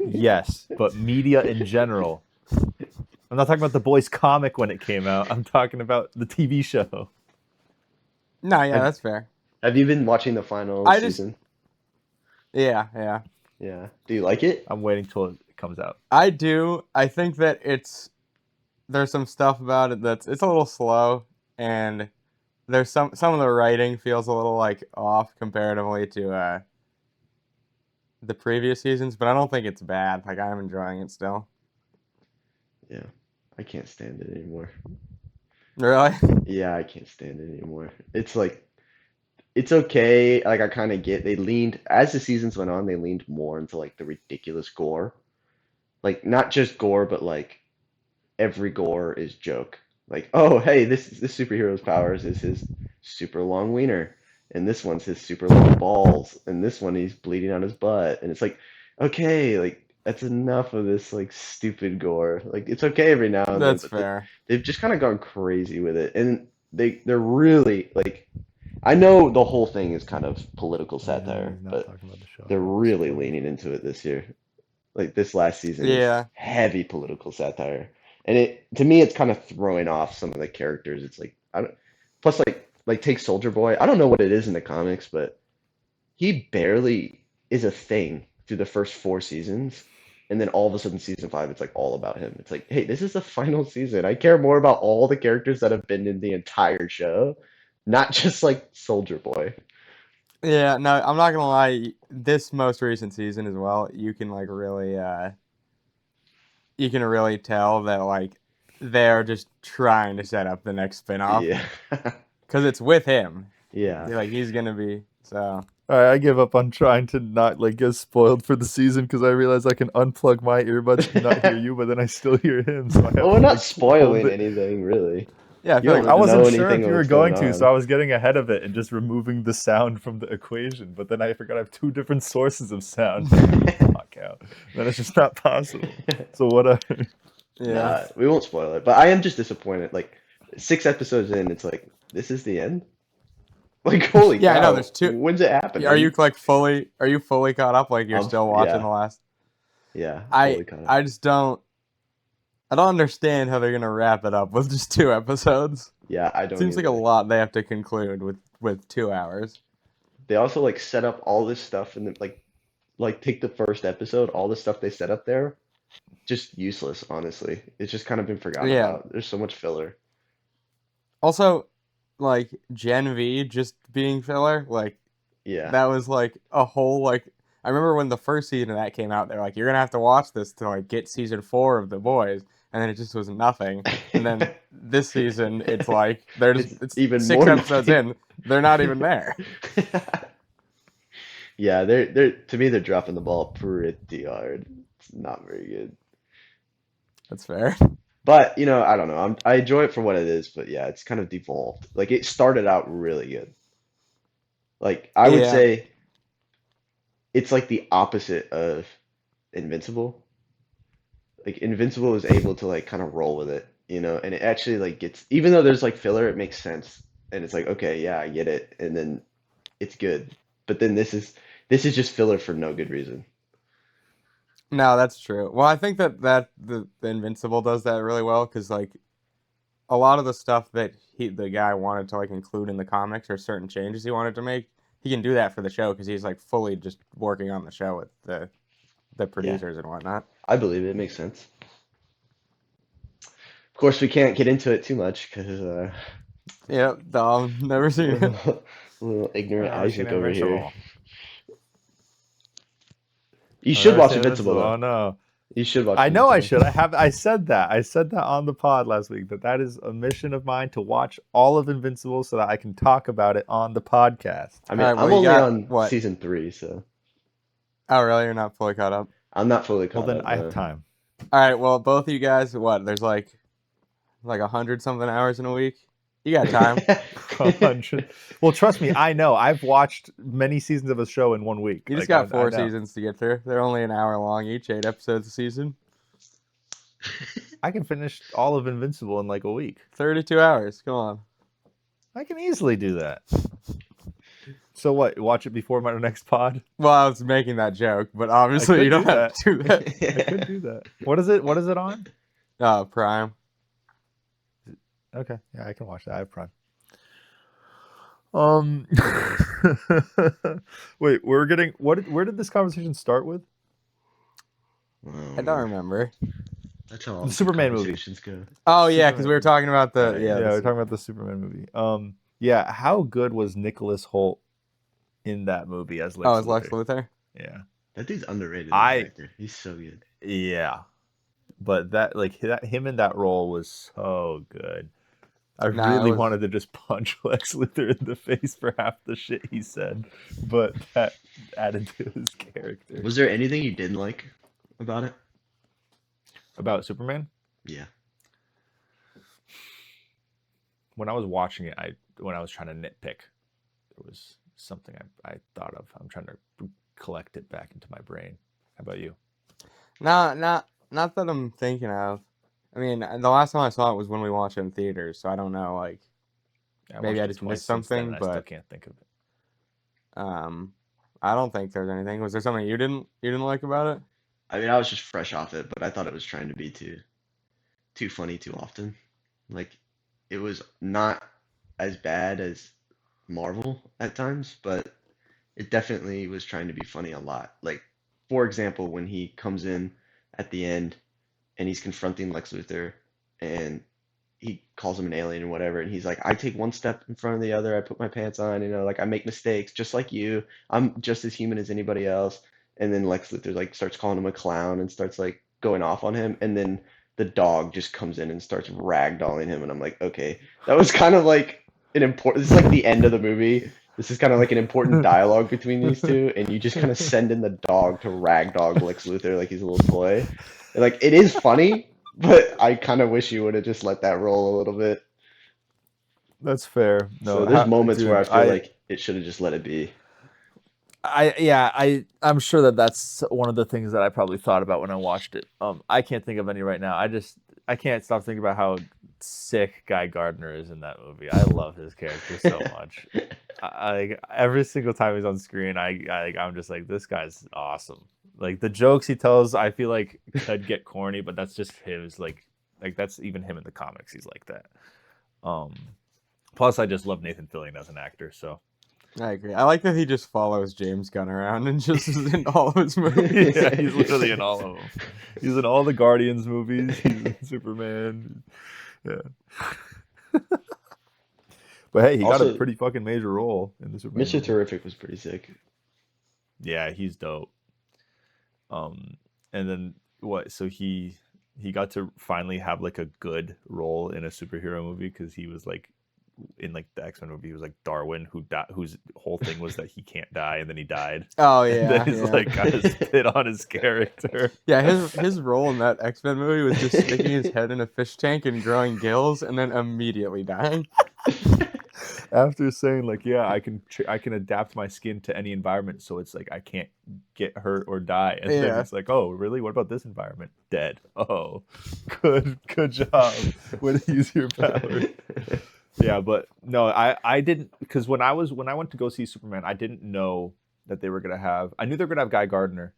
S1: Yes, but media in general. I'm not talking about the boys comic when it came out. I'm talking about the TV show.
S3: No, yeah,
S2: Have,
S3: that's fair.
S2: have you been watching the final
S3: I just
S2: season?
S3: yeah.
S2: Yeah. Do you like it?
S1: I'm waiting till it comes out.
S3: I do. I think that there's some stuff about it it's a little slow, and there's some of the writing feels a little like off comparatively to the previous seasons, but I don't think it's bad. Like I'm enjoying it still.
S2: Yeah. I can't stand it anymore.
S3: Really?
S2: Yeah, I can't stand it anymore. It's like it's okay. Like I kind of get they leaned as the seasons went on, they leaned more into like the ridiculous gore. Like not just gore, but like every gore is joke. Like, oh, hey, this superhero's powers is his super long wiener, and this one's his super long balls, and this one he's bleeding on his butt, and it's like, okay, like that's enough of this like stupid gore. Like it's okay every now and then,
S3: That's
S2: but
S3: fair.
S2: they've just kind of gone crazy with it, and they're really like, I know the whole thing is kind of political satire,
S1: He's not
S2: but
S1: talking about the show.
S2: they're really leaning into it this year. Like this last season is
S3: Yeah.
S2: heavy political satire, and it to me it's kind of throwing off some of the characters. It's like I don't. Plus, like take Soldier Boy. I don't know what it is in the comics, but he barely is a thing through the first 4 seasons, and then all of a sudden season 5 it's like all about him. It's like, hey, this is the final season. I care more about all the characters that have been in the entire show, not just like Soldier Boy.
S3: Yeah, no, I'm not gonna lie. This most recent season as well, you can really tell that like they're just trying to set up the next spin-off
S2: Yeah,
S3: because it's with him.
S2: yeah.
S3: Like he's gonna be so.
S1: All right, I give up on trying to not like get spoiled for the season because I realize I can unplug my earbuds and not hear you, but then I still hear him. So I have
S2: Well,
S1: to
S2: we're not
S1: like hold
S2: spoiling
S1: it.
S2: anything, really.
S3: Yeah, I
S2: You
S3: feel
S2: don't
S3: like
S1: I
S2: know
S1: wasn't sure if
S2: anything
S1: you
S2: of
S1: were
S2: what's going
S1: going to, so
S2: on.
S1: I was getting ahead of it and just removing the sound from the equation. But then I forgot I have two different sources of sound. Fuck out. Then it's just not possible. So whatever.
S3: yeah,
S2: Nah, we won't spoil it, but I am just disappointed. Like 6 episodes in, it's like this is the end. Like holy
S3: yeah. I know.
S2: cow,
S3: There's two.
S2: when's it happen?
S3: Are you like fully? Are you fully caught up? Like you're still watching
S2: Yeah,
S3: the last?
S2: yeah,
S3: I
S2: fully caught up.
S3: I just don't. I don't understand how they're gonna wrap it up with just 2 episodes.
S2: Yeah, I don't
S3: Seems like a
S2: either.
S3: lot they have to conclude with 2 hours.
S2: They also like set up all this stuff and then like take the first episode, all the stuff they set up there, just useless, honestly. It's just kind of been forgotten
S3: Yeah.
S2: about. There's so much filler.
S3: Also, like Gen V just being filler, like
S2: Yeah.
S3: that was like a whole like. I remember when the first season of that came out, they're like, "You're gonna have to watch this to like get season 4 of The Boys," and then it just was nothing. And then this season, it's like it's
S2: even
S3: 6
S2: more
S3: episodes
S2: nothing.
S3: in, they're not even there.
S2: Yeah, they're to me they're dropping the ball pretty hard. It's not very good.
S3: That's fair.
S2: But, I don't know. I enjoy it for what it is, but yeah, it's kind of devolved. Like it started out really good. Like I would
S3: Yeah.
S2: say it's like the opposite of Invincible. Like Invincible is able to like kind of roll with it, and it actually like gets even though there's like filler, it makes sense. And it's like, okay, yeah, I get it. And then it's good. But then this is just filler for no good reason.
S3: No, that's true. Well, I think that the Invincible does that really well because like a lot of the stuff that the guy wanted to like include in the comics or certain changes he wanted to make, he can do that for the show because he's like fully just working on the show with the
S2: Yeah,
S3: producers and whatnot.
S2: I believe it. It makes sense. Of course, we can't get into it too much because
S3: Yep, dumb. Never seen it.
S2: little ignorant
S1: I've seen
S2: Isaac over here.
S1: Invincible.
S2: You
S1: I've
S2: should
S1: never
S2: watch
S1: seen
S2: Invincible
S1: Invincible.
S2: though.
S1: Oh no.
S2: You should watch
S1: I know I
S2: Invincible.
S1: should. I said that. I said that on the pod last week that is a mission of mine to watch all of Invincible so that I can talk about it on the podcast.
S2: I
S3: All
S2: mean,
S3: right, well,
S2: I'm
S3: you
S2: only
S3: got
S2: on
S3: what?
S2: season 3, so
S3: Oh, really? You're not fully caught up?
S2: I'm not fully
S1: Well,
S2: caught
S1: then
S2: up.
S1: I have
S2: No.
S1: time.
S3: All right, well, both of you guys, what? There's like 100 something hours in a week. You got time.
S1: 100. Well, trust me, I know. I've watched many seasons of a show in 1 week.
S3: You just
S1: Like
S3: got
S1: I
S3: 4
S1: know.
S3: seasons to get through. They're only an hour long each, 8 episodes a season.
S1: I can finish all of Invincible in like a week.
S3: 32 hours. Come on.
S1: I can easily do that. So what? Watch it before my next pod?
S3: Well, I was making that joke, but obviously
S1: could
S3: you don't
S1: do
S3: have to do that.
S1: I could do that. What is it? What is it on?
S3: Prime.
S1: Okay, yeah, I can watch that. I have Prime. Um, wait, we're getting what? Where did this conversation start with?
S3: I don't remember.
S2: That's how all
S1: The
S2: the
S1: Superman movie.
S2: conversations go.
S3: Oh yeah, because
S1: Superman
S3: we were
S1: movie.
S3: talking about the
S1: Yeah,
S3: yeah.
S1: we're talking about the Superman movie. Yeah, how good was Nicholas Hoult in that movie as Lex
S3: Oh, it's Lex
S1: Luthor?
S3: Luthor.
S1: Yeah,
S2: That dude's underrated as
S1: I
S2: an actor. He's so good.
S1: yeah, but him in that role was so good. I
S3: Nah,
S1: really
S3: it was
S1: wanted to just punch Lex Luthor in the face for half the shit he said, but that added to his character.
S2: Was there anything you didn't like about it?
S1: About Superman?
S2: Yeah.
S1: When I was watching it, when I was trying to nitpick, there was something I thought of. I'm trying to collect it back into my brain. How about you?
S3: not that I'm thinking of. I mean, the last time I saw it was when we watched it in theaters, so I don't know. Like, maybe
S1: watched
S3: I
S1: it
S3: just
S1: twice
S3: missed
S1: since then,
S3: something,
S1: and I still
S3: but
S1: can't think of it.
S3: I don't think there's anything. Was there something you didn't like about it?
S2: I mean, I was just fresh off it, but I thought it was trying to be too funny too often. Like, it was not as bad as Marvel at times, but it definitely was trying to be funny a lot. Like, for example, when he comes in at the end and he's confronting Lex Luthor and he calls him an alien or whatever, and he's like, I take one step in front of the other, I put my pants on, like I make mistakes just like you. I'm just as human as anybody else. And then Lex Luthor like starts calling him a clown and starts like going off on him, and then the dog just comes in and starts ragdolling him, and I'm like, okay, that was kind of like an important. This is like the end of the movie. This is kind of like an important dialogue between these two, and you just kind of send in the dog to ragdog Lex Luthor like he's a little toy. And, like, it is funny, but I kind of wish you would have just let that roll a little bit.
S1: That's fair. No,
S2: So there's moments where I
S1: dude,
S2: feel like it should have just let it be.
S1: I'm sure that's one of the things that I probably thought about when I watched it. I can't think of any right now. I can't stop thinking about how sick Guy Gardner is in that movie. I love his character so much. Like every single time he's on screen, I'm just like, this guy's awesome. Like the jokes he tells, I feel like could get corny, but that's just his like that's even him in the comics. He's like that. Plus, I just love Nathan Fillion as an actor. So
S3: I agree. I like that he just follows James Gunn around and just is in all of his movies.
S1: yeah, he's literally in all of them. He's in all the Guardians movies. He's in Superman. Yeah. But hey, he got
S2: Also,
S1: a pretty fucking major role in the Superman
S2: Mr.
S1: movie.
S2: Terrific was pretty sick.
S1: Yeah, he's dope. And then what? So he he got to finally have like a good role in a superhero movie because he was like in like the X-Men movie, he was like Darwin whose whole thing was that he can't die and then he died.
S3: Oh
S1: And then
S3: yeah,
S1: he's
S3: yeah.
S1: like kind of spit on his character.
S3: Yeah, his role in that X-Men movie was just sticking his head in a fish tank and growing gills and then immediately dying.
S1: After saying like, yeah, I can adapt my skin to any environment, so it's like I can't get hurt or die. And then
S3: Yeah.
S1: he's like, oh, really? What about this environment? Dead. Oh, good job. Way to use your power. Yeah, but no, I didn't, because when I went to go see Superman, I didn't know that they were gonna have. I knew they were gonna have Guy Gardner.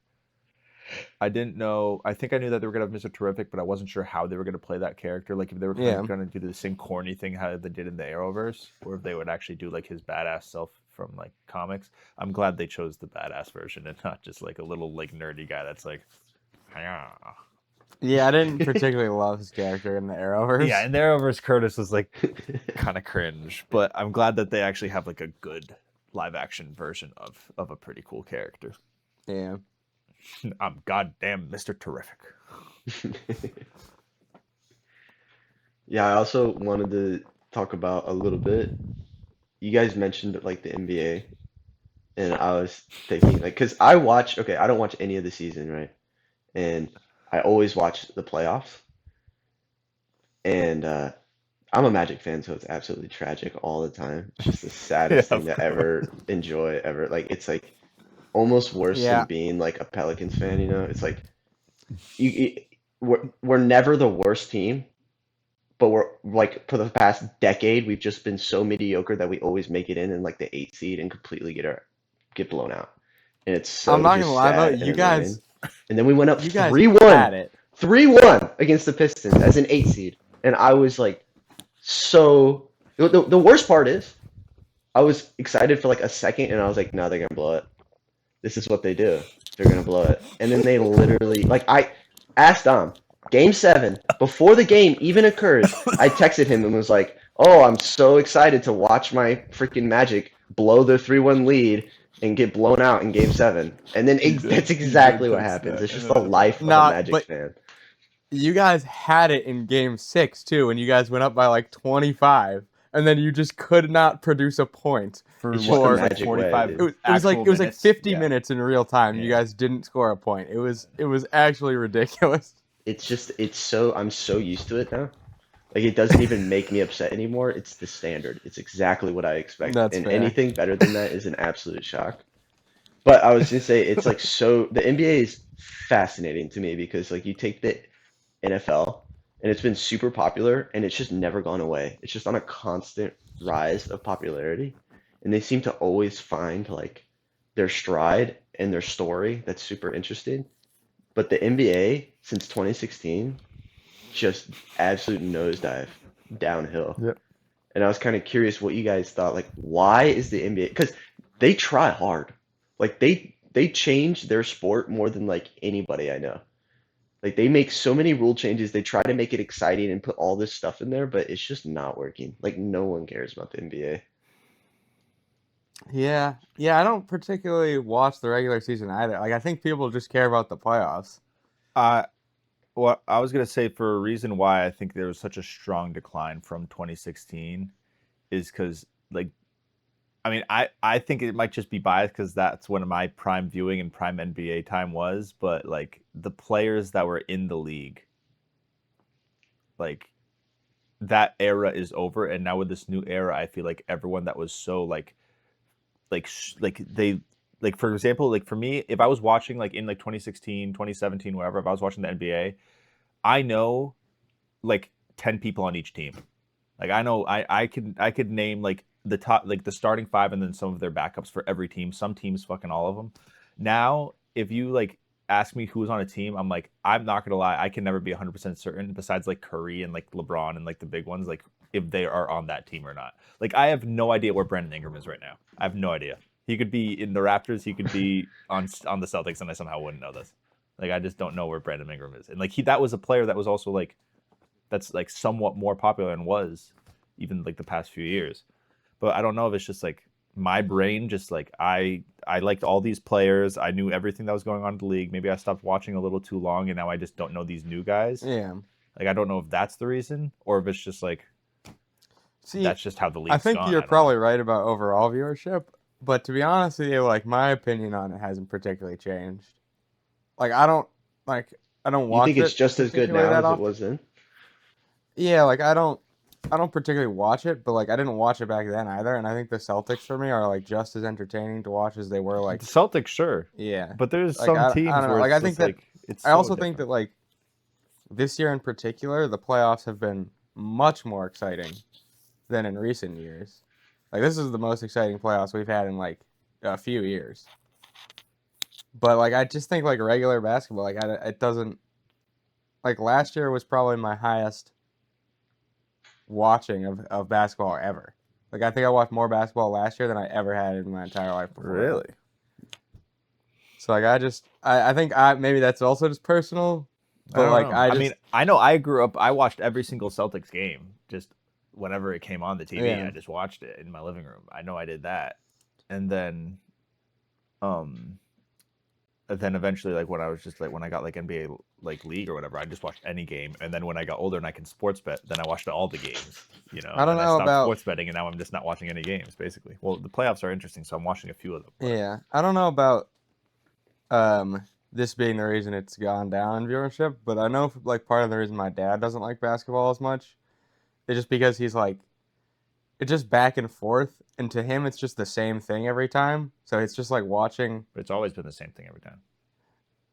S1: I didn't know. I think I knew that they were gonna have Mr. Terrific, but I wasn't sure how they were gonna play that character. Like if they were
S3: Yeah.
S1: gonna do the same corny thing how they did in the Arrowverse, or if they would actually do like his badass self from like comics. I'm glad they chose the badass version and not just like a little like nerdy guy that's like, yeah.
S3: Yeah, I didn't particularly love his character in the Arrowverse.
S1: Yeah, in the Arrowverse, Curtis was like kind of cringe, but I'm glad that they actually have like a good live action version of a pretty cool character.
S3: Yeah.
S1: I'm goddamn Mr. Terrific.
S2: Yeah, I also wanted to talk about a little bit. You guys mentioned like the NBA, and I was thinking like, because I watch, okay, I don't watch any of the season, right? And I always watch the playoffs. And I'm a Magic fan, so it's absolutely tragic all the time. It's just the saddest
S1: Yeah,
S2: thing
S1: of
S2: to ever enjoy ever. Like it's like almost worse
S3: Yeah.
S2: than being like a Pelicans fan, you know? It's like we're never the worst team, but we're like for the past decade we've just been so mediocre that we always make it in like the 8th seed and completely get blown out. And it's so
S3: I'm not
S2: just
S3: gonna lie though,
S2: sad and
S3: you
S2: annoying.
S3: guys
S2: And then we went up
S3: you guys
S2: 3-1.
S3: had it.
S2: 3-1 against the Pistons as an 8 seed. And I was like so the worst part is I was excited for like a second and I was like, no, they're gonna blow it. This is what they do. They're gonna blow it. And then they literally like I asked Dom, game 7, before the game even occurs, I texted him and was like, oh, I'm so excited to watch my freaking Magic blow their 3-1 lead and get blown out in game 7. And then that's exactly what happens. It's just the life of a
S3: Nah,
S2: Magic
S3: but
S2: fan.
S3: you guys had it in game 6 too, and you guys went up by like 25, and then you just could not produce a point.
S1: For
S2: It's
S1: what,
S2: just the
S1: it was like
S2: Magic
S1: 45
S2: way,
S3: It was like
S1: actual minutes?
S3: 50
S1: Yeah.
S3: minutes in real time. You
S1: Yeah.
S3: guys didn't score a point. It was actually ridiculous.
S2: it's so I'm so used to it now. Like it doesn't even make me upset anymore. It's the standard. It's exactly what I expect.
S3: That's
S2: And
S3: fair.
S2: anything better than that is an absolute shock. But I was gonna say it's like so the NBA is fascinating to me because like you take the NFL and it's been super popular and it's just never gone away. It's just on a constant rise of popularity. And they seem to always find like their stride and their story that's super interesting. But the NBA since 2016 just absolute nosedive downhill.
S1: Yep.
S2: And I was kind of curious what you guys thought. Like, why is the NBA? Because they try hard. Like they change their sport more than like anybody I know. Like they make so many rule changes. They try to make it exciting and put all this stuff in there, but it's just not working. Like no one cares about the NBA.
S3: Yeah, I don't particularly watch the regular season either. Like I think people just care about the playoffs.
S1: Well, I was gonna say for a reason why I think there was such a strong decline from 2016 is because like I mean I think it might just be biased because that's when my prime viewing and prime NBA time was, but like the players that were in the league, like that era is over, and now with this new era, I feel like everyone that was so they like for example like for me if I was watching like in like 2016 2017 whatever, if I was watching the NBA, I know like 10 people on each team. Like I know I could name like the top like the starting 5 and then some of their backups for every team. Some teams fucking all of them. Now if you like ask me who's on a team, I'm like I'm not gonna lie, I can never be 100% certain besides like Curry and like LeBron and like the big ones, like if they are on that team or not. Like I have no idea where Brandon Ingram is right now. I have no idea. He could be in the Raptors. He could be on the Celtics, and I somehow wouldn't know this. Like I just don't know where Brandon Ingram is. And like that was a player that was also like that's like somewhat more popular and was even like the past few years. But I don't know if it's just like my brain just like I liked all these players. I knew everything that was going on in the league. Maybe I stopped watching a little too long, and now I just don't know these new guys.
S3: Yeah.
S1: Like I don't know if that's the reason, or if it's just like
S3: See,
S1: that's just how the
S3: I
S1: league's
S3: think
S1: gone.
S3: you're
S1: I don't
S3: probably
S1: know.
S3: right about overall viewership, but to be honest with you, like my opinion on it hasn't particularly changed. Like I don't
S2: You think
S3: watch
S2: it's
S3: it
S2: just as good
S3: particularly
S2: now
S3: that
S2: as it
S3: often.
S2: was then?
S3: Yeah, like I don't particularly watch it, but like I didn't watch it back then either, and I think the Celtics for me are like just as entertaining to watch as they were
S1: The
S3: like
S1: Celtics, sure,
S3: yeah.
S1: but there's
S3: Like
S1: some
S3: I
S1: teams
S3: don't know.
S1: where
S3: Like
S1: it's
S3: I think
S1: just
S3: that
S1: like it's
S3: I
S1: so
S3: also think that
S1: different.
S3: like this year in particular, the playoffs have been much more exciting than in recent years. Like this is the most exciting playoffs we've had in like a few years. But like I just think like regular basketball, like it doesn't like last year was probably my highest watching of basketball ever. Like I think I watched more basketball last year than I ever had in my entire life before that.
S1: Really?
S3: So like I think maybe that's also just personal,
S1: I
S3: but
S1: don't
S3: like
S1: know. I mean, I know I grew up. I watched every single Celtics game. Just whenever it came on the TV,
S3: yeah.
S1: I just watched it in my living room. I know I did that, and um, then eventually, like when I was just like when I got like NBA like league or whatever, I just watched any game. And then when I got older and I can sports bet, then I watched all the games. You know,
S3: I don't
S1: and I
S3: know
S1: stopped
S3: about
S1: sports betting, and now I'm just not watching any games. Basically, well, the playoffs are interesting, so I'm watching a few of them. But
S3: yeah. I don't know about um this being the reason it's gone down in viewership, but I know like part of the reason my dad doesn't like basketball as much is just because he's like it's just back and forth, and to him it's just the same thing every time. So it's just like watching.
S1: it's always been the same thing every time.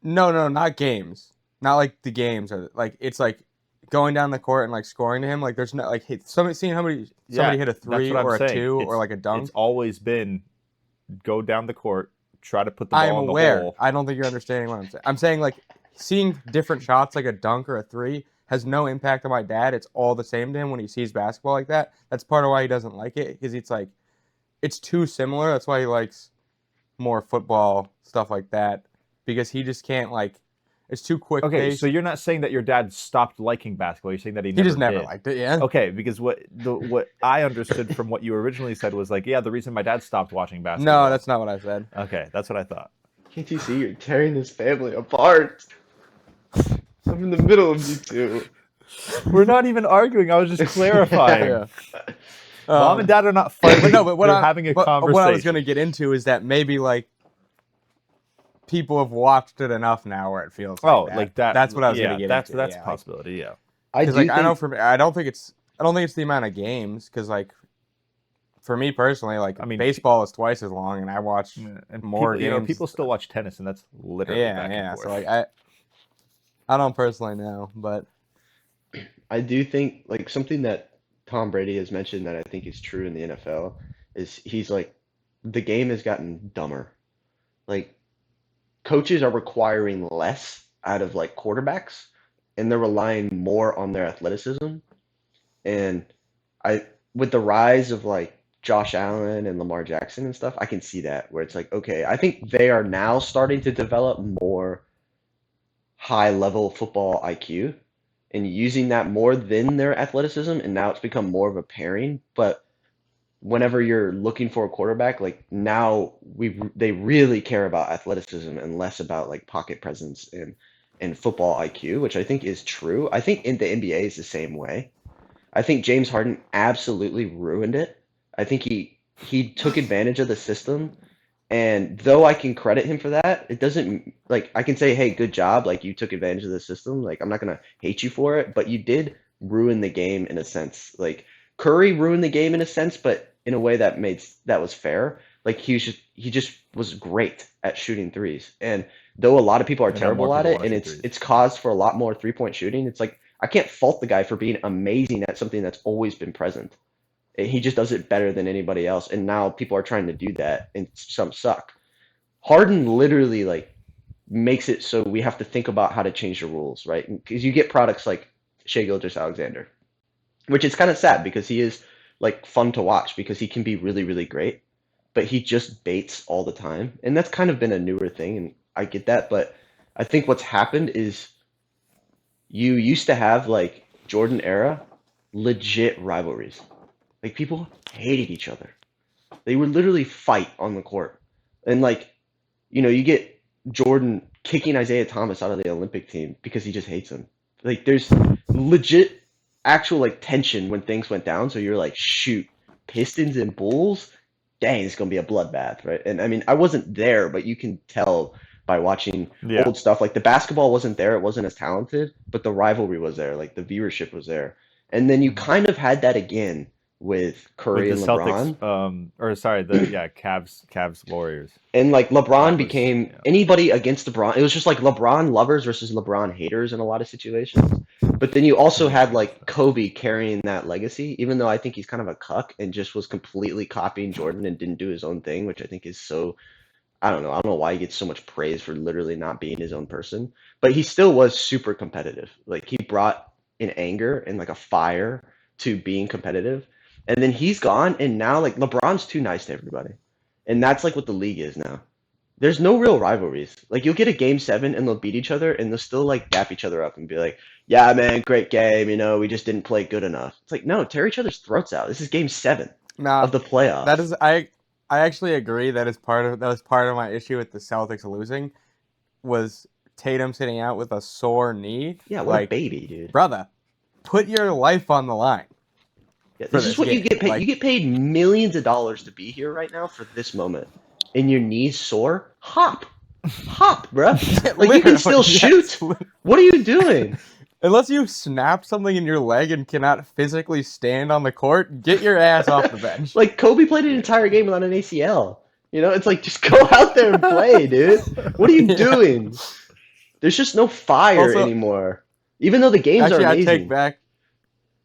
S3: No, not games, not like the games are like it's like going down the court and like scoring to him. Like there's no like somebody seeing somebody
S1: Yeah,
S3: hit a
S1: that's
S3: three
S1: what I'm
S3: or a
S1: saying.
S3: two or like a
S1: It's
S3: dunk.
S1: always been go down the court, try to put the
S3: I am
S1: ball in the
S3: aware.
S1: hole.
S3: I don't think you're understanding what I'm saying. I'm saying like seeing different shots like a dunk or a three has no impact on my dad. It's all the same to him when he sees basketball like that. That's part of why he doesn't like it because it's like it's too similar. That's why he likes more football stuff like that because he just can't like it's too quick
S1: Okay, so
S3: paced.
S1: you're not saying that your dad stopped liking basketball. You're saying that he
S3: He
S1: never
S3: just never
S1: did.
S3: liked it. Yeah.
S1: Okay, because what I understood from what you originally said was like, yeah, the reason my dad stopped watching
S3: No,
S1: basketball.
S3: that's not what I said.
S1: Okay, that's what I thought.
S2: Can't you see you're tearing this family apart? I'm in the middle of you two.
S1: We're not even arguing. I was just clarifying.
S3: Yeah.
S1: Mom and dad are not fighting.
S3: But no, but
S1: They're having a
S3: what I was
S1: conversation.
S3: going to get into is that maybe like people have watched it enough now where it feels like that.
S1: like that.
S3: That's what I was
S1: yeah,
S3: going to get
S1: that's
S3: into.
S1: that's
S3: yeah,
S1: a possibility. Yeah.
S2: I
S3: because
S2: do
S3: like I know
S2: think
S3: for me, I don't think it's the amount of games because like for me personally, like
S1: I mean,
S3: baseball is twice as long, and I watch
S1: and
S3: more
S1: people,
S3: games.
S1: People still watch tennis, and that's literally back and
S3: Yeah.
S1: forth.
S3: So like I don't personally know, but
S2: I do think like something that Tom Brady has mentioned that I think is true in the NFL is he's like the game has gotten dumber. Like coaches are requiring less out of like quarterbacks and they're relying more on their athleticism. And I with the rise of like Josh Allen and Lamar Jackson and stuff, I can see that where it's like, okay, I think they are now starting to develop more high level football IQ and using that more than their athleticism, and now it's become more of a pairing. But whenever you're looking for a quarterback, like now they really care about athleticism and less about like pocket presence and football IQ, which I think is true. I think in the NBA is the same way. I think James Harden absolutely ruined it. I think he took advantage of the system, and though I can credit him for that, it doesn't like I can say, "Hey, good job. Like you took advantage of the system. Like I'm not gonna hate you for it, but you did ruin the game in a sense. Like Curry ruined the game in a sense, but in a way that was fair. Like he just was great at shooting threes. And though a lot of people are
S1: And now more
S2: terrible at
S1: people
S2: it,
S1: want to
S2: and
S1: shoot threes.
S2: it's caused for a lot more 3-point shooting, it's like I can't fault the guy for being amazing at something that's always been present. He just does it better than anybody else, and now people are trying to do that, and some suck. Harden literally like makes it so we have to think about how to change the rules, right? Because you get products like Shea Gilgeous-Alexander, which is kind of sad because he is like fun to watch because he can be really, really great, but he just baits all the time, and that's kind of been a newer thing, and I get that, but I think what's happened is you used to have like Jordan era legit rivalries. Like people hated each other. They would literally fight on the court. And like, you get Jordan kicking Isaiah Thomas out of the Olympic team because he just hates him. Like there's legit actual like tension when things went down. So you're like, shoot, Pistons and Bulls, dang, it's gonna be a bloodbath, right? And I mean, I wasn't there, but you can tell by watching
S1: Yeah.
S2: old stuff. Like the basketball wasn't there, it wasn't as talented, but the rivalry was there, like the viewership was there. And then you kind of had that again with
S1: With
S2: Curry
S1: the
S2: and LeBron.
S1: Celtics, Cavs Warriors.
S2: And like LeBron
S1: That was
S2: became anybody against LeBron. It was just like LeBron lovers versus LeBron haters in a lot of situations. But then you also had like Kobe carrying that legacy, even though I think he's kind of a cuck and just was completely copying Jordan and didn't do his own thing, which I think is so, I don't know. I don't know why he gets so much praise for literally not being his own person. But he still was super competitive. Like he brought an anger and like a fire to being competitive. And then he's gone, and now like LeBron's too nice to everybody. And that's like what the league is now. There's no real rivalries. Like you'll get a game 7 and they'll beat each other and they'll still like dap each other up and be like, "Yeah, man, great game. We just didn't play good enough." It's like, no, tear each other's throats out. This is game 7
S3: Nah,
S2: of the playoffs.
S3: that is I actually agree that was part of my issue with the Celtics losing was Tatum sitting out with a sore knee.
S2: Yeah, what a
S3: like,
S2: baby, dude.
S3: brother, put your life on the line.
S2: Yeah,
S3: for
S2: this is
S3: this
S2: what you
S3: game.
S2: get paid.
S3: Like-
S2: You get paid millions of dollars to be here right now for this moment. And your knees sore? Hop, bruh. Like you can still
S3: Literally,
S2: shoot.
S3: yes.
S2: What are you doing?
S3: Unless you snap something in your leg and cannot physically stand on the court, get your ass off the bench.
S2: Like Kobe played an entire game without an ACL. It's like just go out there and play, dude. What are you
S3: Yeah.
S2: doing? There's just no fire
S3: Also-
S2: anymore. Even though the games
S3: Actually,
S2: are amazing.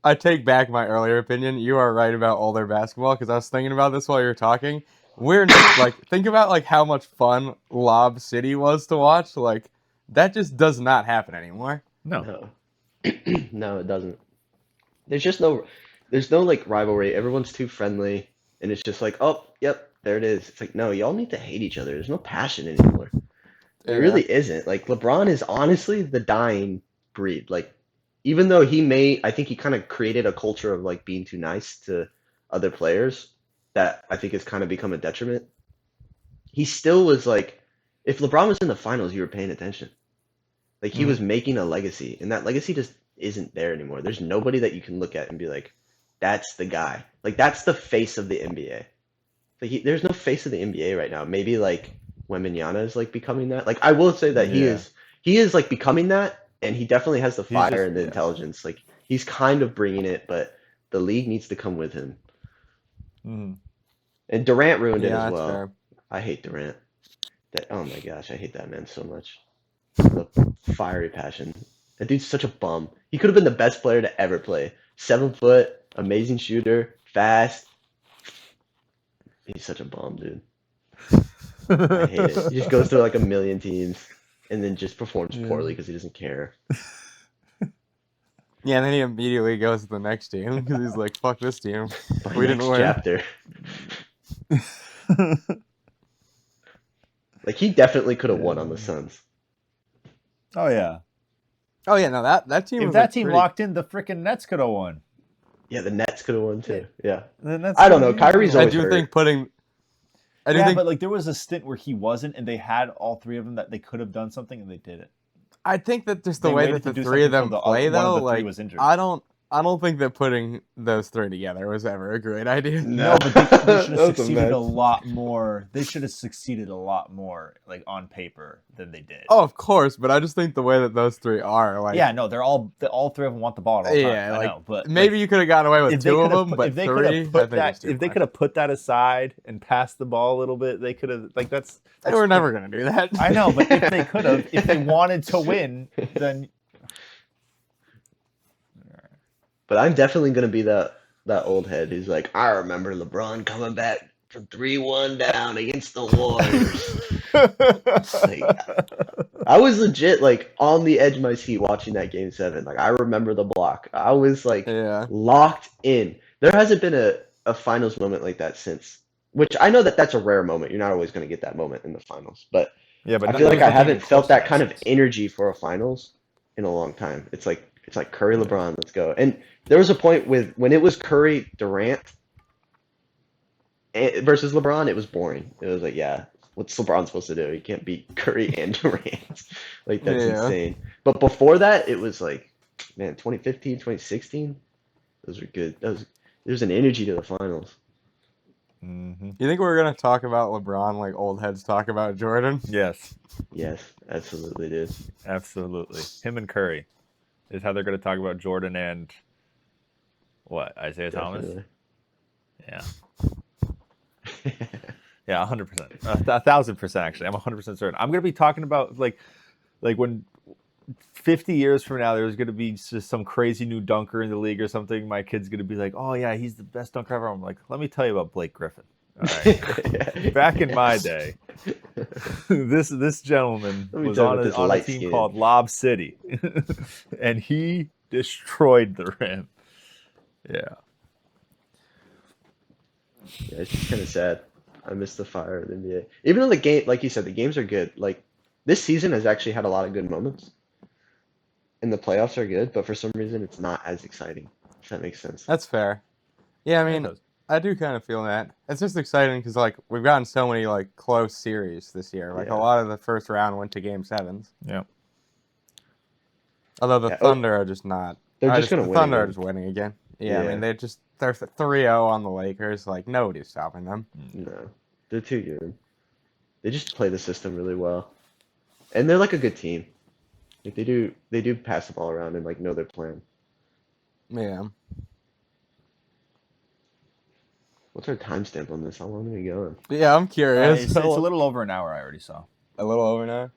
S3: I take back my earlier opinion. You are right about older basketball because I was thinking about this while you were talking. We're like, think about like how much fun Lob City was to watch. Like that just does not happen anymore.
S1: No.
S2: No. No, it doesn't. There's no like rivalry. Everyone's too friendly, and it's just like, oh, yep, there it is. It's like, no, y'all need to hate each other. There's no passion anymore. There really isn't. Like LeBron is honestly the dying breed. Like, even though I think he kind of created a culture of like being too nice to other players that I think has kind of become a detriment. He still was like, if LeBron was in the finals, you were paying attention. Like he was making a legacy, and that legacy just isn't there anymore. There's nobody that you can look at and be like, that's the guy. Like that's the face of the NBA. Like there's no face of the NBA right now. Maybe like Wembanyama is like becoming that. Like I will say that he is like becoming that, and he definitely has the fire and the intelligence. Like he's kind of bringing it, but the league needs to come with him. And Durant ruined it as well.
S3: Fair.
S2: I hate Durant. Oh my gosh, I hate that man so much. The fiery passion. That dude's such a bum. He could have been the best player to ever play. 7 foot, amazing shooter, fast. He's such a bum, dude. I hate it. He just goes through like a million teams and then just performs poorly because he doesn't care.
S3: Yeah, and then he immediately goes to the next team because he's like, "Fuck this team,
S2: My
S3: we didn't
S2: next
S3: win."
S2: chapter. Like he definitely could have won on the Suns.
S1: Oh yeah.
S3: Oh yeah, no that team.
S1: If
S3: was,
S1: that
S3: like,
S1: team
S3: pretty...
S1: locked in, the freaking Nets could have won.
S2: Yeah, the Nets could have won too. Yeah.
S1: The Nets
S2: I don't know.
S1: could've easily
S2: Kyrie's
S1: won.
S3: I
S2: always
S3: do
S2: hurt.
S3: think putting. I do
S1: Yeah,
S3: think.
S1: but like there was a stint where he wasn't, and they had all 3 of them that they could have done something, and they didn't.
S3: I think that just the
S1: They
S3: way
S1: waited
S3: that
S1: to
S3: the
S1: do
S3: 3 of
S1: something
S3: them
S1: till
S3: play
S1: one of
S3: though,
S1: the 3
S3: like
S1: was injured.
S3: I don't think that putting those 3 together was ever a great idea.
S1: No, but they should
S2: That
S1: have
S2: was a
S1: succeeded
S2: mess.
S1: a lot more. They should have succeeded a lot more, like on paper, than they did.
S3: Oh, of course, but I just think the way that those 3 are, like,
S1: yeah, no, they're all 3 of them want the ball. All the time.
S3: yeah,
S1: I
S3: like
S1: know, but
S3: maybe
S1: like,
S3: you could have gotten away with
S1: if they
S3: 2 of
S1: could have
S3: them,
S1: put,
S3: but
S1: if they
S3: 3,
S1: could
S3: I
S1: have put
S3: think
S1: that,
S3: it's too
S1: if they
S3: much.
S1: could have put that aside and passed the ball a little bit, they could have like that's.
S3: They were never gonna do that.
S1: I know, but if they could have, if they wanted to win, then.
S2: But I'm definitely gonna be that old head who's like, I remember LeBron coming back from 3-1 down against the Warriors. I was legit like on the edge of my seat watching that game 7. Like I remember the block. I was like
S3: Yeah.
S2: locked in. There hasn't been a finals moment like that since. Which I know that that's a rare moment. You're not always gonna get that moment in the finals. But
S1: Yeah, but
S2: I feel like I
S1: nothing
S2: haven't
S1: close
S2: felt
S1: to
S2: that kind of
S1: since.
S2: energy for a finals in a long time. It's like Curry, LeBron, let's go. And there was a point when it was Curry, Durant, versus LeBron, it was boring. It was like, yeah, what's LeBron supposed to do? He can't beat Curry and Durant. Like, that's
S3: Yeah.
S2: insane. But before that, it was like, man, 2015, 2016, those were good. There's an energy to the finals.
S1: Mm-hmm.
S3: You think we're gonna talk about LeBron like old heads talk about Jordan?
S1: Yes,
S2: Yes, absolutely, dude.
S1: absolutely. Him and Curry is how they're going to talk about Jordan and what, Isaiah Thomas?
S2: Definitely.
S1: Yeah. Yeah, 100%. 1,000% actually. I'm 100% certain. I'm going to be talking about like when 50 years from now there's going to be just some crazy new dunker in the league or something. My kid's going to be like, "Oh yeah, he's the best dunker ever." I'm like, "Let me tell you about Blake Griffin." All right. Back in my day, this gentleman
S2: Let me
S1: was
S2: tell you
S1: on
S2: about
S1: a,
S2: this
S1: on a
S2: light
S1: team
S2: skin.
S1: called Lob City, and he destroyed the rim. Yeah.
S2: Yeah, it's just kind of sad. I miss the fire of the NBA. Even though the game, like you said, the games are good. Like this season has actually had a lot of good moments, and the playoffs are good. But for some reason, it's not as exciting. If that makes sense.
S3: That's fair. Yeah, I
S1: It
S3: mean,
S1: does.
S3: I do kind of feel that. It's just exciting because like we've gotten so many like close series this year. Like a
S2: Yeah.
S3: lot of the first round went to game sevens.
S1: Yeah.
S3: Although the
S2: Yeah. Oh,
S3: Thunder are just not.
S2: they're just
S3: The
S2: gonna win
S3: Thunder are
S2: again.
S3: just winning again. Yeah, I
S2: Yeah.
S3: mean they're 3-0 on the Lakers. Like nobody's stopping them.
S2: No, they're too good. They just play the system really well, and they're like a good team. Like they do pass the ball around and like know their plan.
S3: Yeah.
S2: What's our timestamp on this? How long are we going?
S3: Yeah, I'm curious.
S1: It's a little over an hour. I already saw.
S3: A little over now.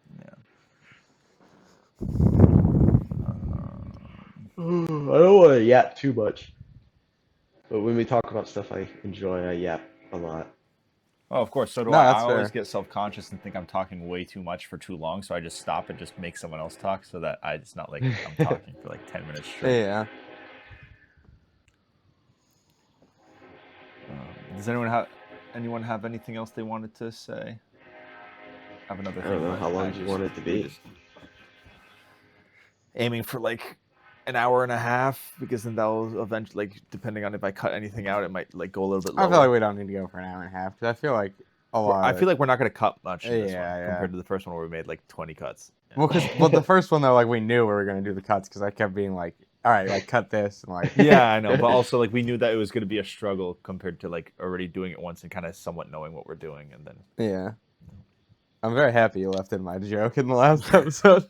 S2: I don't want to yap too much, but when we talk about stuff I enjoy, I yap a lot.
S1: Oh, of course. So do
S3: No,
S1: I.
S3: that's
S1: I always
S3: fair.
S1: get self-conscious and think I'm talking way too much for too long, so I just stop and just make someone else talk, so that it's not like I'm talking for like 10 minutes straight.
S3: Yeah.
S1: Does anyone have anything else they wanted to say? I have another
S2: I
S1: thing.
S2: don't know
S1: but
S2: how long do you want it to be.
S1: Aiming for like an hour and a half, because then that'll eventually, like, depending on if I cut anything out, it might like go a little bit
S3: I
S1: lower.
S3: feel like we don't need to go for an hour and a half because I feel like a lot.
S1: I feel like we're not going to cut much in this
S3: Yeah,
S1: one
S3: yeah.
S1: compared to the first one where we made like 20 cuts.
S3: Well, the first one though, like we knew we were gonna do the cuts because I kept being like, all right, like cut this and like.
S1: Yeah, I know, but also like we knew that it was going to be a struggle compared to like already doing it once and kind of somewhat knowing what we're doing, and then
S3: Yeah. I'm very happy you left in my joke in the last episode.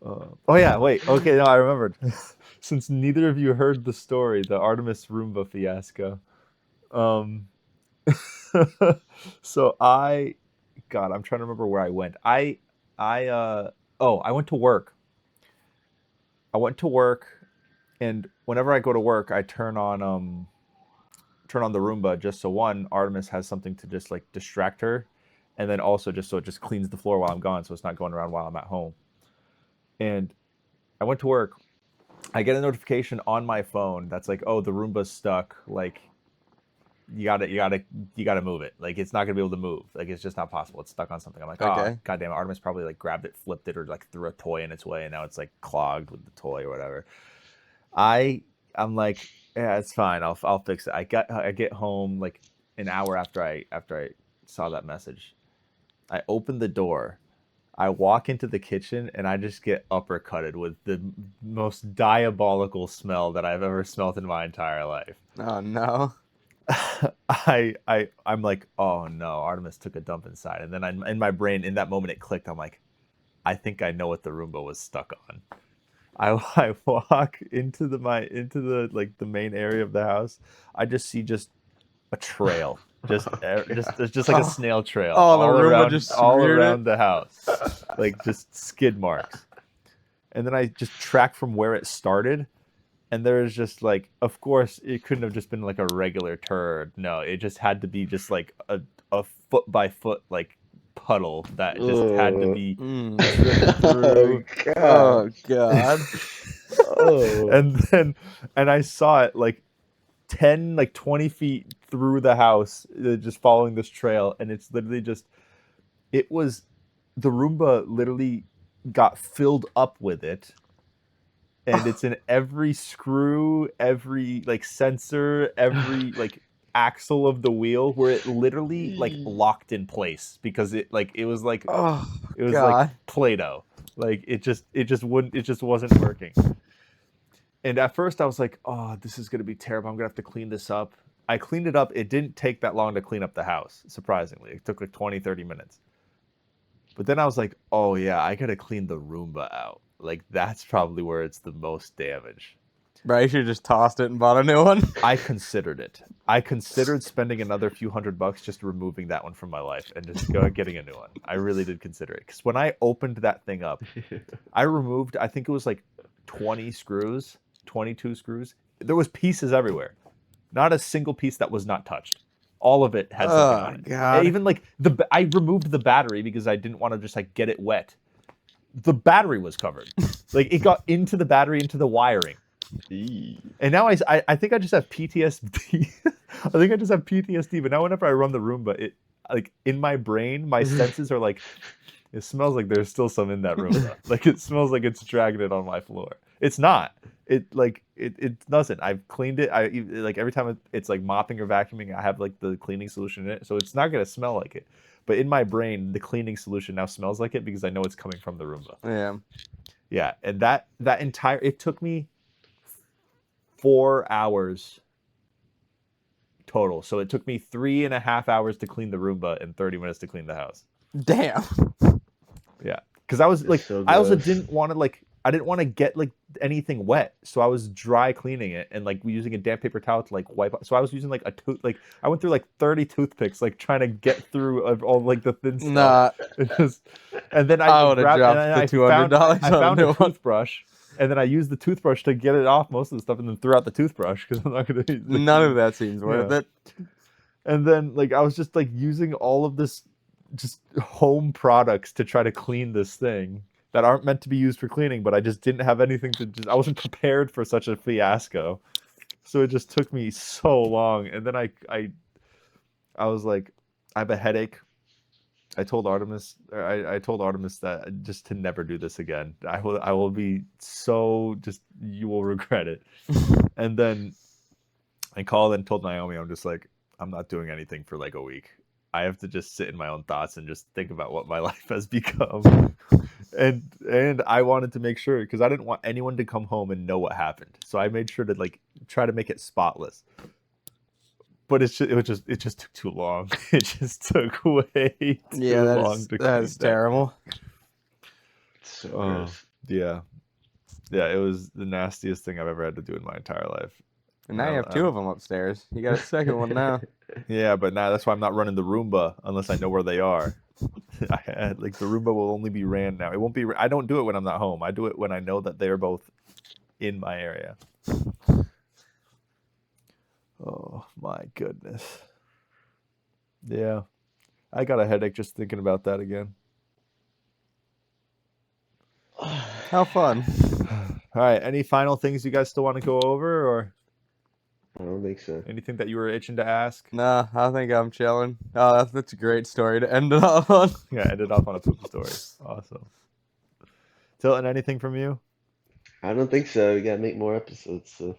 S1: oh yeah, wait, okay, no, I remembered. Since neither of you heard the story, the Artemis Roomba fiasco. So God, I'm trying to remember where I went. I went to work. I went to work, and whenever I go to work, I turn on the Roomba just so one, Artemis has something to just like distract her, and then also just so it just cleans the floor while I'm gone, so it's not going around while I'm at home. And I went to work. I get a notification on my phone that's like, "Oh, the Roomba's stuck. Like, you gotta move it. Like, it's not gonna be able to move. Like, it's just not possible. It's stuck on something." I'm like, "Oh,
S3: Okay.
S1: goddamn!" Artemis probably like grabbed it, flipped it, or like threw a toy in its way, and now it's like clogged with the toy or whatever. I'm like, "Yeah, it's fine. I'll fix it." I get home like an hour after I saw that message. I open the door. I walk into the kitchen and I just get uppercutted with the most diabolical smell that I've ever smelled in my entire life.
S3: Oh no.
S1: I'm like, oh no, Artemis took a dump inside, and then in my brain in that moment it clicked. I'm like, I think I know what the Roomba was stuck on. I walk into the like the main area of the house. I just see just a trail, just there's just like a snail trail
S3: Oh, the Roomba just
S1: all
S3: smeared
S1: around
S3: it?
S1: the house, like just skid marks. And then I just track from where it started, and there's just like, of course, it couldn't have just been like a regular turd. No, it just had to be just like a foot by foot like puddle that just had to be driven through.
S3: Oh god.
S2: Oh.
S1: And I saw it like 10 like 20 feet through the house, just following this trail, and it's literally just, it was, the Roomba literally got filled up with it, and it's in every screw, every like sensor, every like axle of the wheel, where it literally like locked in place because it was like
S3: Oh
S1: it was like
S3: God.
S1: Play-Doh. Like it just wasn't working. And at first I was like, oh, this is gonna be terrible. I'm gonna have to clean this up. I cleaned it up. It didn't take that long to clean up the house, surprisingly. It took like 20, 30 minutes. But then I was like, oh yeah, I gotta clean the Roomba out. Like that's probably where it's the most damage.
S3: Bro, you should have just tossed it and bought a new one.
S1: I considered it. I considered spending another few $100 just removing that one from my life and just getting a new one. I really did consider it. Because when I opened that thing up, I removed, I think it was like 20 screws, 22 screws. There was pieces everywhere. Not a single piece that was not touched. All of it had something on it.
S3: God.
S1: Even like I removed the battery because I didn't want to just like get it wet. The battery was covered. Like it got into the battery, into the wiring. And now I think I just have PTSD. I think I just have PTSD. But now whenever I run the Roomba, it like in my brain, my senses are like, it smells like there's still some in that Roomba. Like it smells like it's dragging it on my floor. It's not. It doesn't. I've cleaned it. I like every time it's like mopping or vacuuming, I have like the cleaning solution in it, so it's not gonna smell like it. But in my brain, the cleaning solution now smells like it because I know it's coming from the Roomba.
S3: Yeah.
S1: Yeah, and that entire it took me 4 hours total. So it took me 3.5 hours to clean the Roomba and 30 minutes to clean the house.
S3: Damn.
S1: Yeah, because I was like,
S2: so
S1: I also
S2: gross.
S1: didn't want to like, I didn't want to get like anything wet, so I was dry cleaning it and like using a damp paper towel to like wipe. So I was using like I went through like 30 toothpicks, like trying to get through all like the thin stuff.
S3: Nah.
S1: It just, and then
S3: I would have
S1: grabbed,
S3: dropped
S1: and
S3: the $200
S1: I
S3: on a
S1: found
S3: new
S1: a
S3: one.
S1: toothbrush. And then I used the toothbrush to get it off most of the stuff, and then threw out the toothbrush because I'm not gonna.
S3: None of that seems worth it.
S1: And then like I was just like using all of this just home products to try to clean this thing that aren't meant to be used for cleaning, but I just didn't have anything to I wasn't prepared for such a fiasco. So it just took me so long. And then I was like, I have a headache. I told Artemis that just to never do this again. I will be so just, you will regret it. And then I called and told Naomi, I'm just like, I'm not doing anything for like a week. I have to just sit in my own thoughts and just think about what my life has become. And I wanted to make sure, because I didn't want anyone to come home and know what happened. So I made sure to like try to make it spotless. But it just took too long. It just took way too long to clean
S3: that's
S1: that.
S3: terrible.
S2: So gross.
S1: Yeah. Yeah, it was the nastiest thing I've ever had to do in my entire life.
S3: And now you have two of them upstairs. You got a second one now.
S1: Yeah, but now that's why I'm not running the Roomba unless I know where they are. Like the Roomba will only be ran now. It won't be. I don't do it when I'm not home. I do it when I know that they're both in my area. Oh my goodness. Yeah, I got a headache just thinking about that again.
S3: How fun.
S1: All right. Any final things you guys still want to go over, or
S2: I don't think so.
S1: anything that you were itching to ask?
S3: Nah, I think I'm chilling. Oh, that's a great story to end it off on.
S1: Yeah, ended off on a poop story. Awesome. Tilton, anything from you?
S2: I don't think so. We gotta make more episodes, so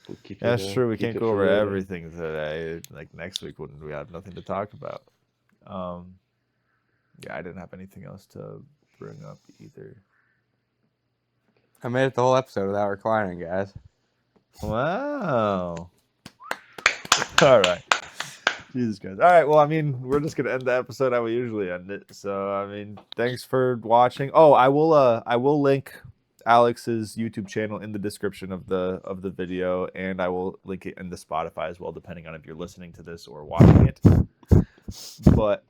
S2: we'll keep it.
S1: That's true. We
S2: keep
S1: can't
S2: it
S1: go
S2: for
S1: over
S2: later.
S1: everything today. Like next week, when we have nothing to talk about. Yeah, I didn't have anything else to bring up either.
S3: I made it the whole episode without reclining, guys.
S1: Wow. All right. Jesus Christ. All right. Well, I mean, we're just gonna end the episode how we usually end it. So, I mean, thanks for watching. Oh, I will link Alex's YouTube channel in the description of the video, and I will link it in the Spotify as well, depending on if you're listening to this or watching it. But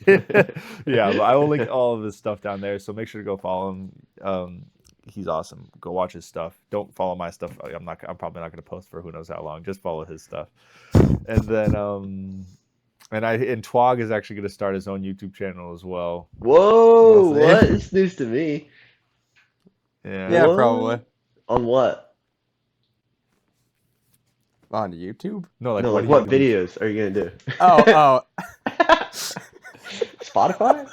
S1: yeah, but I will link all of his stuff down there. So make sure to go follow him. He's awesome. Go watch his stuff. Don't follow my stuff. I'm probably not going to post for who knows how long. Just follow his stuff. And then and Twog is actually going to start his own YouTube channel as well.
S2: Whoa!
S1: We'll see.
S2: What? It's news to me.
S3: Yeah,
S2: What?
S3: probably.
S2: On what?
S3: On YouTube?
S1: No, like
S2: No,
S1: what,
S2: like what
S1: are you doing?
S2: videos are you gonna do?
S3: Oh,
S2: Spotify?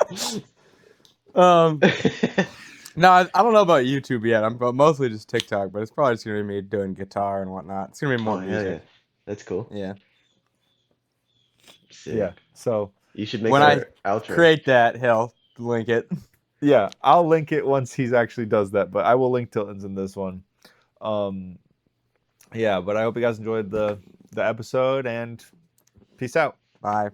S3: No, I don't know about YouTube yet. I'm mostly just TikTok, but it's probably just gonna be me doing guitar and whatnot. It's gonna be more
S2: Oh, hell yeah.
S3: music.
S2: That's cool.
S3: Yeah.
S1: Yeah.
S2: Sick.
S1: So
S2: You should make
S3: When I
S2: our outro.
S3: create that, he'll link it.
S1: yeah, I'll link it once he's actually does that, but I will link Tilton's in this one. Yeah, but I hope you guys enjoyed the episode and peace out.
S3: Bye.